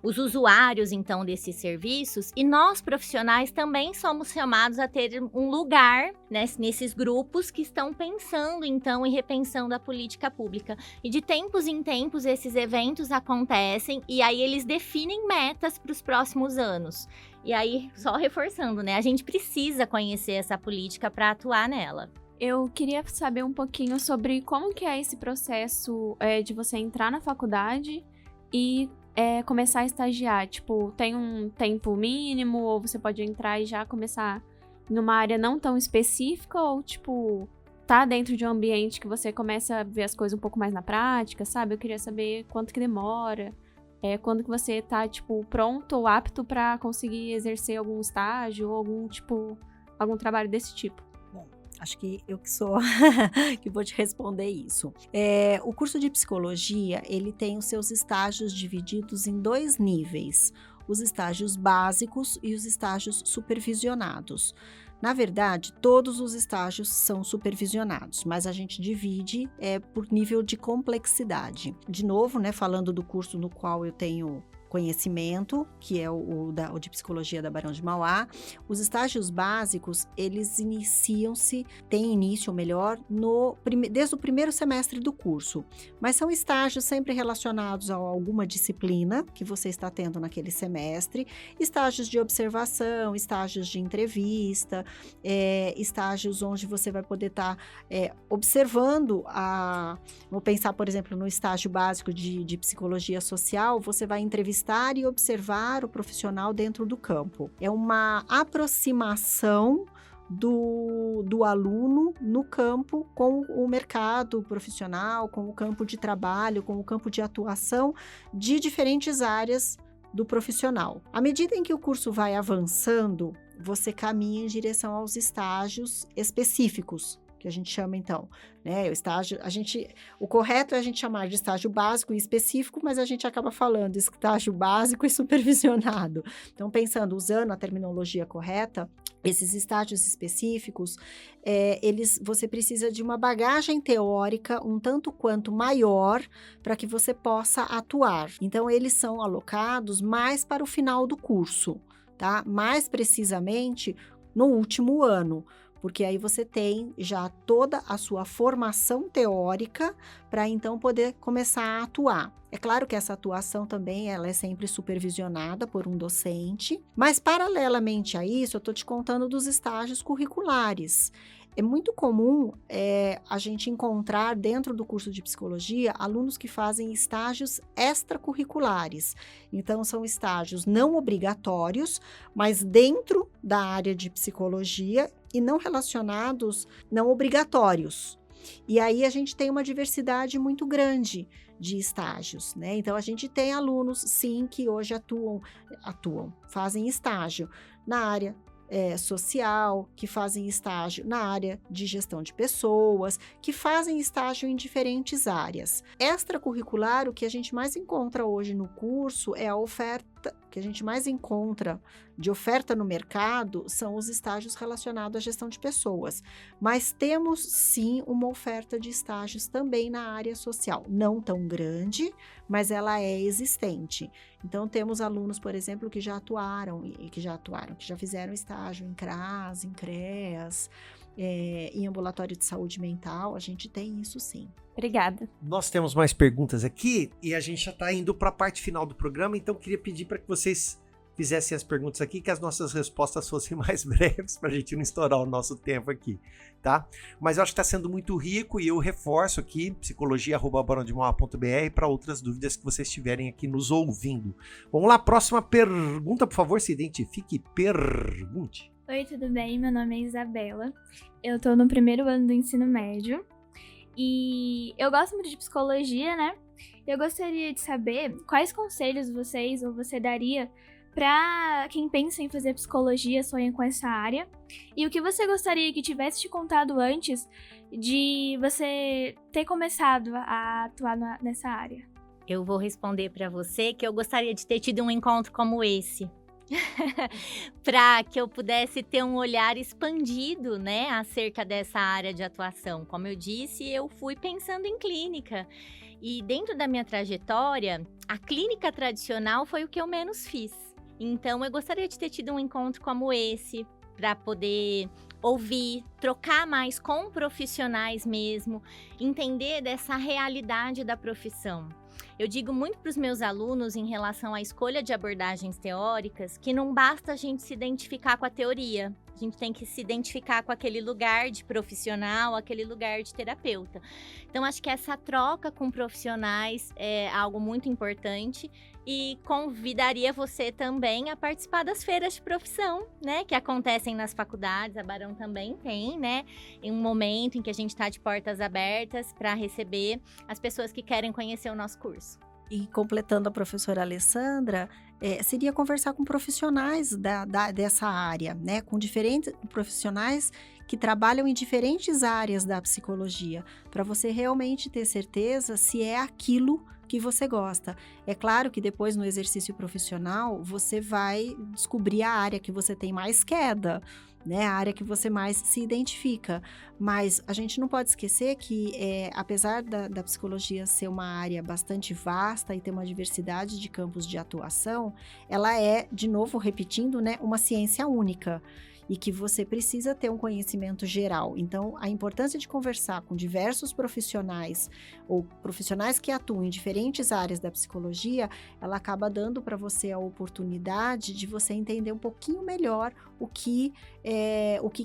os usuários, então, desses serviços, e nós, profissionais, também somos chamados a ter um lugar, né, nesses grupos que estão pensando, então, e repensando a política pública. E de tempos em tempos, esses eventos acontecem, e aí eles definem metas para os próximos anos. E aí, só reforçando, né? A gente precisa conhecer essa política para atuar nela. Eu queria saber um pouquinho sobre como que é esse processo de você entrar na faculdade e começar a estagiar. Tipo, tem um tempo mínimo ou você pode entrar e já começar numa área não tão específica ou, tipo, tá dentro de um ambiente que você começa a ver as coisas um pouco mais na prática, sabe? Eu queria saber quanto que demora. Quando que você tá, tipo, pronto ou apto para conseguir exercer algum estágio ou algum trabalho desse tipo? Bom, acho que eu que sou que vou te responder isso. O curso de psicologia, ele tem os seus estágios divididos em 2 níveis. Os estágios básicos e os estágios supervisionados. Na verdade, todos os estágios são supervisionados, mas a gente divide por nível de complexidade. De novo, né, falando do curso no qual eu tenho conhecimento, que é o de psicologia da Barão de Mauá, os estágios básicos, eles têm início, ou melhor, desde o primeiro semestre do curso, mas são estágios sempre relacionados a alguma disciplina que você está tendo naquele semestre, estágios de observação, estágios de entrevista, estágios onde você vai poder estar observando vou pensar, por exemplo, no estágio básico de psicologia social, você vai entrevistar e observar o profissional dentro do campo. É uma aproximação do aluno no campo com o mercado profissional, com o campo de trabalho, com o campo de atuação de diferentes áreas do profissional. À medida em que o curso vai avançando, você caminha em direção aos estágios específicos, que a gente chama então, né? O correto é a gente chamar de estágio básico e específico, mas a gente acaba falando estágio básico e supervisionado. Então, usando a terminologia correta, esses estágios específicos, você precisa de uma bagagem teórica um tanto quanto maior para que você possa atuar. Então, eles são alocados mais para o final do curso, tá? Mais precisamente no último ano, porque aí você tem já toda a sua formação teórica para então poder começar a atuar. É claro que essa atuação também ela é sempre supervisionada por um docente, mas paralelamente a isso, eu estou te contando dos estágios curriculares. É muito comum a gente encontrar dentro do curso de psicologia alunos que fazem estágios extracurriculares. Então, são estágios não obrigatórios, mas dentro da área de psicologia e não relacionados, não obrigatórios. E aí a gente tem uma diversidade muito grande de estágios, né? Então, a gente tem alunos, sim, que hoje fazem estágio na área social, que fazem estágio na área de gestão de pessoas, que fazem estágio em diferentes áreas. Extracurricular, o que a gente mais encontra hoje no curso é a oferta, que a gente mais encontra de oferta no mercado são os estágios relacionados à gestão de pessoas. Mas temos, sim, uma oferta de estágios também na área social. Não tão grande, mas ela é existente. Então, temos alunos, por exemplo, que já fizeram estágio em CRAS, em CREAS, em ambulatório de saúde mental. A gente tem isso, sim. Obrigada. Nós temos mais perguntas aqui e a gente já está indo para a parte final do programa, então queria pedir para que vocês fizessem as perguntas aqui, que as nossas respostas fossem mais breves, para a gente não estourar o nosso tempo aqui, tá? Mas eu acho que está sendo muito rico e eu reforço aqui, psicologia@barãodemauá.br, para outras dúvidas que vocês estiverem aqui nos ouvindo. Vamos lá, próxima pergunta, por favor, se identifique e pergunte. Oi, tudo bem? Meu nome é Isabela, eu tô no 1º ano do ensino médio e eu gosto muito de psicologia, né? Eu gostaria de saber quais conselhos você daria para quem pensa em fazer psicologia, sonha com essa área. E o que você gostaria que tivesse te contado antes de você ter começado a atuar nessa área? Eu vou responder para você que eu gostaria de ter tido um encontro como esse. Para que eu pudesse ter um olhar expandido, né, acerca dessa área de atuação. Como eu disse, eu fui pensando em clínica. E dentro da minha trajetória, a clínica tradicional foi o que eu menos fiz. Então, eu gostaria de ter tido um encontro como esse, para poder ouvir, trocar mais com profissionais mesmo, entender dessa realidade da profissão. Eu digo muito para os meus alunos em relação à escolha de abordagens teóricas que não basta a gente se identificar com a teoria. A gente tem que se identificar com aquele lugar de profissional, aquele lugar de terapeuta. Então, acho que essa troca com profissionais é algo muito importante e convidaria você também a participar das feiras de profissão, né? Que acontecem nas faculdades, a Barão também tem, né? Em um momento em que a gente está de portas abertas para receber as pessoas que querem conhecer o nosso curso. E completando a professora Alessandra, seria conversar com profissionais dessa área, né? Com diferentes profissionais que trabalham em diferentes áreas da psicologia, para você realmente ter certeza se é aquilo que você gosta. É claro que depois no exercício profissional, você vai descobrir a área que você tem mais queda, né, a área que você mais se identifica, mas a gente não pode esquecer que apesar da psicologia ser uma área bastante vasta e ter uma diversidade de campos de atuação, ela é, de novo repetindo, né, uma ciência única e que você precisa ter um conhecimento geral. Então, a importância de conversar com diversos profissionais ou profissionais que atuam em diferentes áreas da psicologia, ela acaba dando para você a oportunidade de você entender um pouquinho melhor o que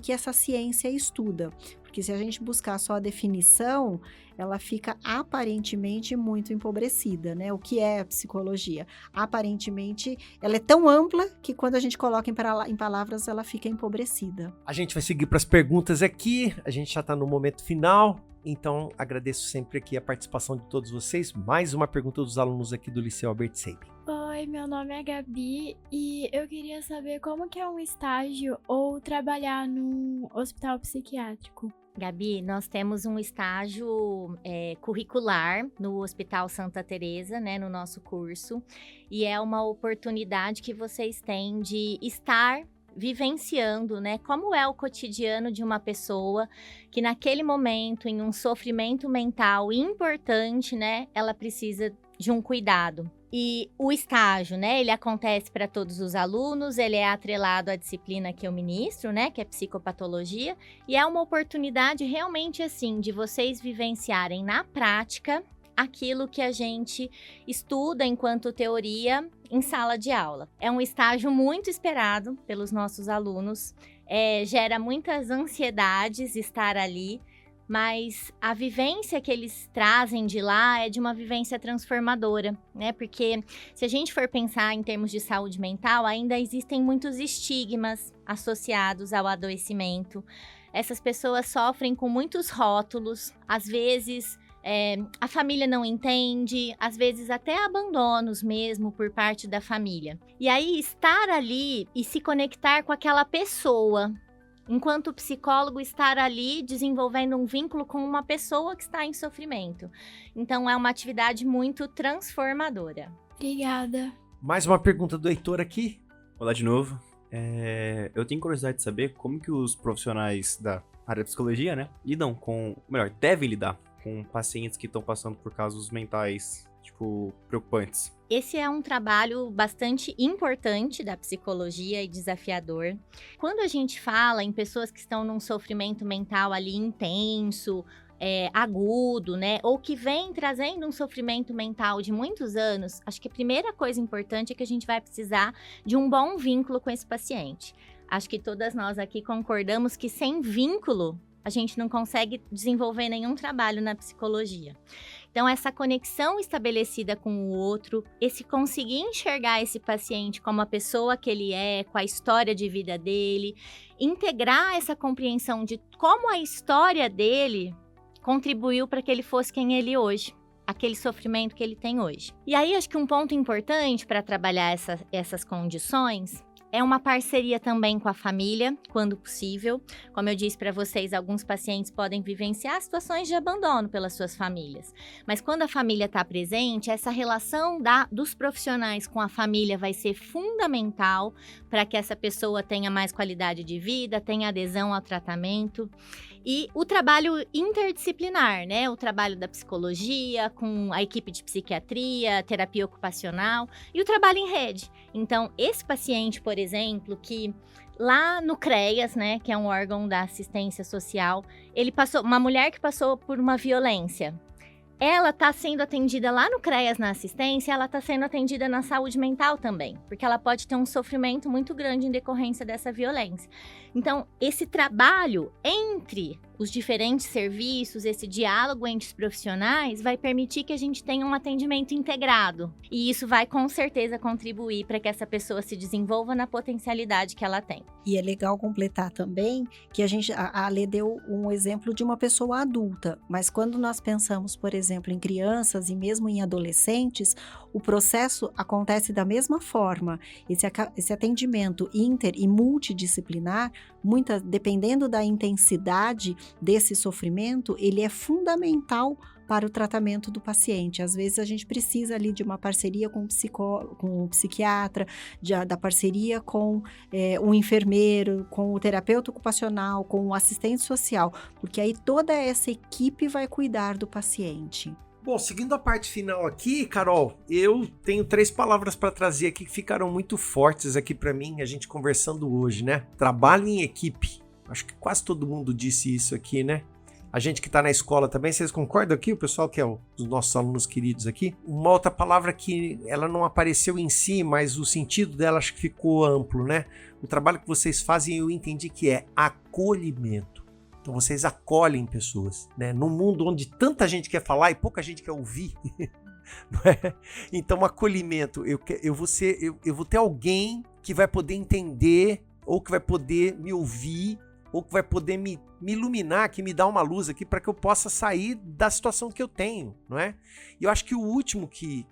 essa ciência estuda. Porque se a gente buscar só a definição, ela fica aparentemente muito empobrecida, né? O que é a psicologia? Aparentemente, ela é tão ampla que quando a gente coloca em palavras, ela fica empobrecida. A gente vai seguir para as perguntas aqui, a gente já está no momento final, então agradeço sempre aqui a participação de todos vocês. Mais uma pergunta dos alunos aqui do Liceu Albert Sabin. Oi, meu nome é Gabi e eu queria saber como que é um estágio ou trabalhar num hospital psiquiátrico. Gabi, nós temos um estágio curricular no Hospital Santa Teresa, né, no nosso curso, e é uma oportunidade que vocês têm de estar vivenciando, né, como é o cotidiano de uma pessoa que naquele momento, em um sofrimento mental importante, né, ela precisa de um cuidado. E o estágio, né, ele acontece para todos os alunos, ele é atrelado à disciplina que eu ministro, né, que é psicopatologia, e é uma oportunidade realmente, assim, de vocês vivenciarem na prática aquilo que a gente estuda enquanto teoria em sala de aula. É um estágio muito esperado pelos nossos alunos, gera muitas ansiedades estar ali, mas a vivência que eles trazem de lá é de uma vivência transformadora, né? Porque se a gente for pensar em termos de saúde mental, ainda existem muitos estigmas associados ao adoecimento. Essas pessoas sofrem com muitos rótulos, às vezes a família não entende, às vezes até abandonos mesmo por parte da família. E aí estar ali e se conectar com aquela pessoa, enquanto psicólogo, estar ali desenvolvendo um vínculo com uma pessoa que está em sofrimento. Então, é uma atividade muito transformadora. Obrigada. Mais uma pergunta do Heitor aqui. Olá de novo. Eu tenho curiosidade de saber como que os profissionais da área de psicologia, né, devem lidar com pacientes que estão passando por casos mentais, preocupantes. Esse é um trabalho bastante importante da psicologia e desafiador. Quando a gente fala em pessoas que estão num sofrimento mental ali intenso, agudo, né, ou que vem trazendo um sofrimento mental de muitos anos, acho que a primeira coisa importante é que a gente vai precisar de um bom vínculo com esse paciente. Acho que todas nós aqui concordamos que sem vínculo a gente não consegue desenvolver nenhum trabalho na psicologia. Então, essa conexão estabelecida com o outro, esse conseguir enxergar esse paciente como a pessoa que ele é, com a história de vida dele, integrar essa compreensão de como a história dele contribuiu para que ele fosse quem ele hoje. aquele sofrimento que ele tem hoje. E aí, acho que um ponto importante para trabalhar essas condições é uma parceria também com a família, quando possível. Como eu disse para vocês, alguns pacientes podem vivenciar situações de abandono pelas suas famílias. Mas quando a família está presente, essa relação dos profissionais com a família vai ser fundamental para que essa pessoa tenha mais qualidade de vida, tenha adesão ao tratamento. E o trabalho interdisciplinar, né? O trabalho da psicologia, com a equipe de psiquiatria, terapia ocupacional e o trabalho em rede. Então, esse paciente, por exemplo, que lá no CREAS, né, que é um órgão da assistência social, uma mulher que passou por uma violência. Ela está sendo atendida lá no CREAS na assistência, ela está sendo atendida na saúde mental também, porque ela pode ter um sofrimento muito grande em decorrência dessa violência. Então, esse trabalho entre os diferentes serviços, esse diálogo entre os profissionais, vai permitir que a gente tenha um atendimento integrado. E isso vai, com certeza, contribuir para que essa pessoa se desenvolva na potencialidade que ela tem. E é legal completar também que a Ale deu um exemplo de uma pessoa adulta, mas quando nós pensamos, por exemplo, em crianças e mesmo em adolescentes, o processo acontece da mesma forma. Esse atendimento inter e multidisciplinar, dependendo da intensidade desse sofrimento, ele é fundamental para o tratamento do paciente. Às vezes a gente precisa ali de uma parceria com o psiquiatra, da parceria com o enfermeiro, com o terapeuta ocupacional, com o assistente social, porque aí toda essa equipe vai cuidar do paciente. Bom, seguindo a parte final aqui, Carol, eu tenho 3 palavras para trazer aqui que ficaram muito fortes aqui para mim, a gente conversando hoje, né? Trabalho em equipe. Acho que quase todo mundo disse isso aqui, né? A gente que está na escola também, vocês concordam aqui? O pessoal que é os nossos alunos queridos aqui. Uma outra palavra que ela não apareceu em si, mas o sentido dela acho que ficou amplo, né? O trabalho que vocês fazem eu entendi que é acolhimento. Então vocês acolhem pessoas, né? Num mundo onde tanta gente quer falar e pouca gente quer ouvir, não é? Então acolhimento, eu vou ter alguém que vai poder entender, ou que vai poder me ouvir, ou que vai poder me iluminar, que me dá uma luz aqui para que eu possa sair da situação que eu tenho, não é? E eu acho que o último que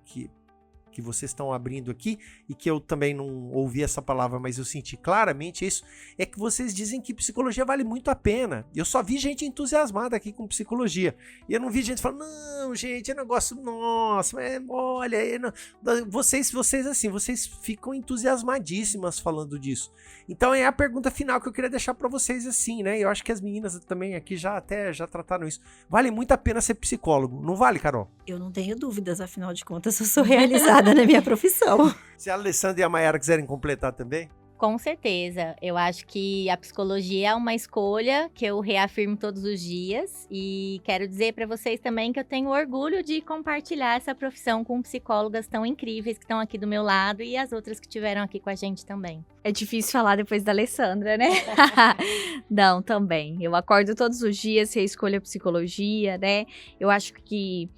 vocês estão abrindo aqui, e que eu também não ouvi essa palavra, mas eu senti claramente isso, é que vocês dizem que psicologia vale muito a pena. Eu só vi gente entusiasmada aqui com psicologia. E eu não vi gente falando, não, gente, é negócio, nossa, olha, vocês assim, vocês ficam entusiasmadíssimas falando disso. Então é a pergunta final que eu queria deixar para vocês assim, né? Eu acho que as meninas também aqui já trataram isso. Vale muito a pena ser psicólogo, não vale, Carol? Eu não tenho dúvidas, afinal de contas, eu sou realizada na minha profissão. Se a Alessandra e a Mayara quiserem completar também? Com certeza. Eu acho que a psicologia é uma escolha que eu reafirmo todos os dias e quero dizer para vocês também que eu tenho orgulho de compartilhar essa profissão com psicólogas tão incríveis que estão aqui do meu lado e as outras que estiveram aqui com a gente também. É difícil falar depois da Alessandra, né? Não, também. Eu acordo todos os dias, reescolho a psicologia, né? Eu acho que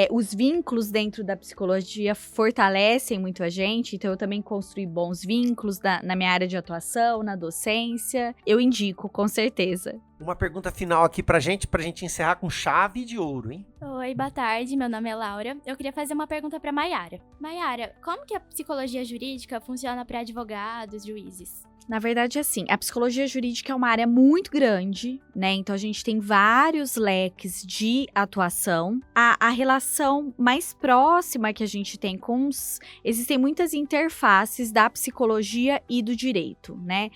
os vínculos dentro da psicologia fortalecem muito a gente, então eu também construí bons vínculos na minha área de atuação, na docência. Eu indico, com certeza. Uma pergunta final aqui pra gente encerrar com chave de ouro, hein? Oi, boa tarde, meu nome é Laura. Eu queria fazer uma pergunta pra Mayara. Mayara, como que a psicologia jurídica funciona para advogados, juízes? Na verdade, assim, a psicologia jurídica é uma área muito grande, né? Então, a gente tem vários leques de atuação. A relação mais próxima que a gente tem com existem muitas interfaces da psicologia e do direito, né?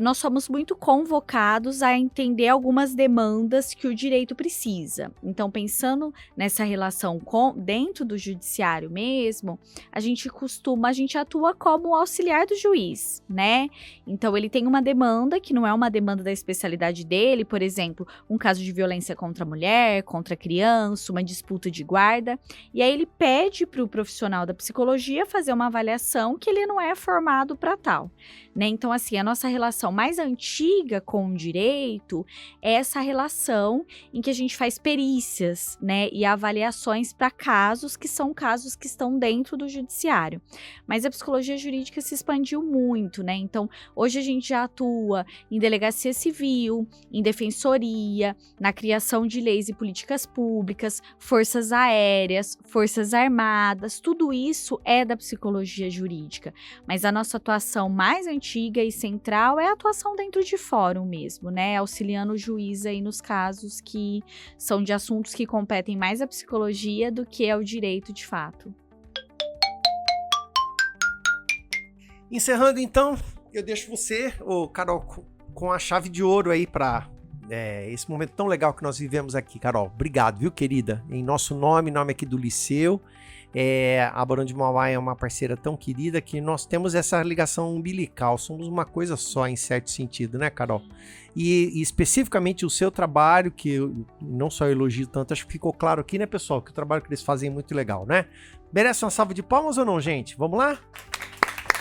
Nós somos muito convocados a entender algumas demandas que o direito precisa. Então, pensando nessa relação dentro do judiciário mesmo, a gente atua como auxiliar do juiz, né? Então, ele tem uma demanda que não é uma demanda da especialidade dele, por exemplo, um caso de violência contra a mulher, contra a criança, uma disputa de guarda, e aí ele pede para o profissional da psicologia fazer uma avaliação que ele não é formado para tal, né? Então, assim, a nossa relação relação mais antiga com o direito é essa relação em que a gente faz perícias, né, e avaliações para casos que são casos que estão dentro do judiciário. Mas a psicologia jurídica se expandiu muito, né? Então, hoje a gente já atua em delegacia civil, em defensoria, na criação de leis e políticas públicas, forças aéreas, forças armadas, tudo isso é da psicologia jurídica. Mas a nossa atuação mais antiga e central é a atuação dentro de fórum mesmo, né? Auxiliando o juiz aí nos casos que são de assuntos que competem mais à psicologia do que ao direito de fato. Encerrando então, eu deixo você, Carol, com a chave de ouro aí para esse momento tão legal que nós vivemos aqui. Carol, obrigado, viu, querida? Em nosso nome aqui do Liceu, a Barão de Mauá é uma parceira tão querida que nós temos essa ligação umbilical, somos uma coisa só em certo sentido, né, Carol? E especificamente o seu trabalho, que eu não só elogio tanto, acho que ficou claro aqui, né, pessoal, que o trabalho que eles fazem é muito legal, né? Merece uma salva de palmas ou não, gente? Vamos lá?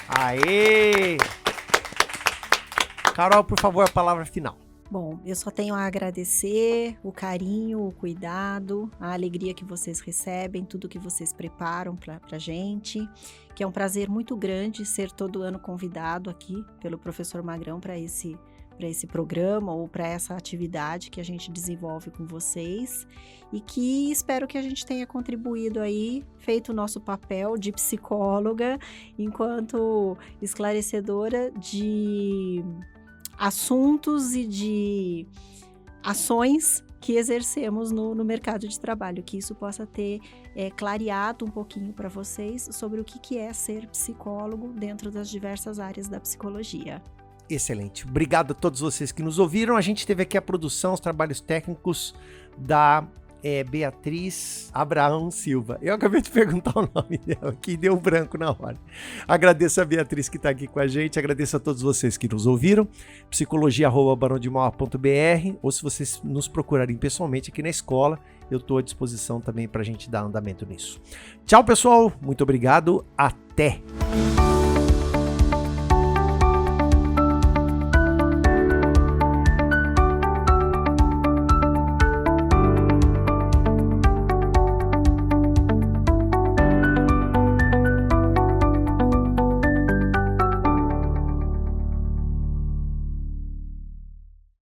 Aê! Carol, por favor, a palavra final. Bom, eu só tenho a agradecer o carinho, o cuidado, a alegria que vocês recebem, tudo que vocês preparam pra gente, que é um prazer muito grande ser todo ano convidado aqui pelo professor Magrão para esse programa ou para essa atividade que a gente desenvolve com vocês e que espero que a gente tenha contribuído aí, feito o nosso papel de psicóloga enquanto esclarecedora de assuntos e de ações que exercemos no mercado de trabalho, que isso possa ter clareado um pouquinho para vocês sobre o que é ser psicólogo dentro das diversas áreas da psicologia. Excelente. Obrigado a todos vocês que nos ouviram. A gente teve aqui a produção, os trabalhos técnicos da Beatriz Abraão Silva. Eu acabei de perguntar o nome dela aqui, deu um branco na hora. Agradeço a Beatriz que está aqui com a gente, agradeço a todos vocês que nos ouviram. psicologia@barondemauá.br, ou se vocês nos procurarem pessoalmente aqui na escola, eu estou à disposição também para a gente dar andamento nisso. Tchau, pessoal. Muito obrigado. Até!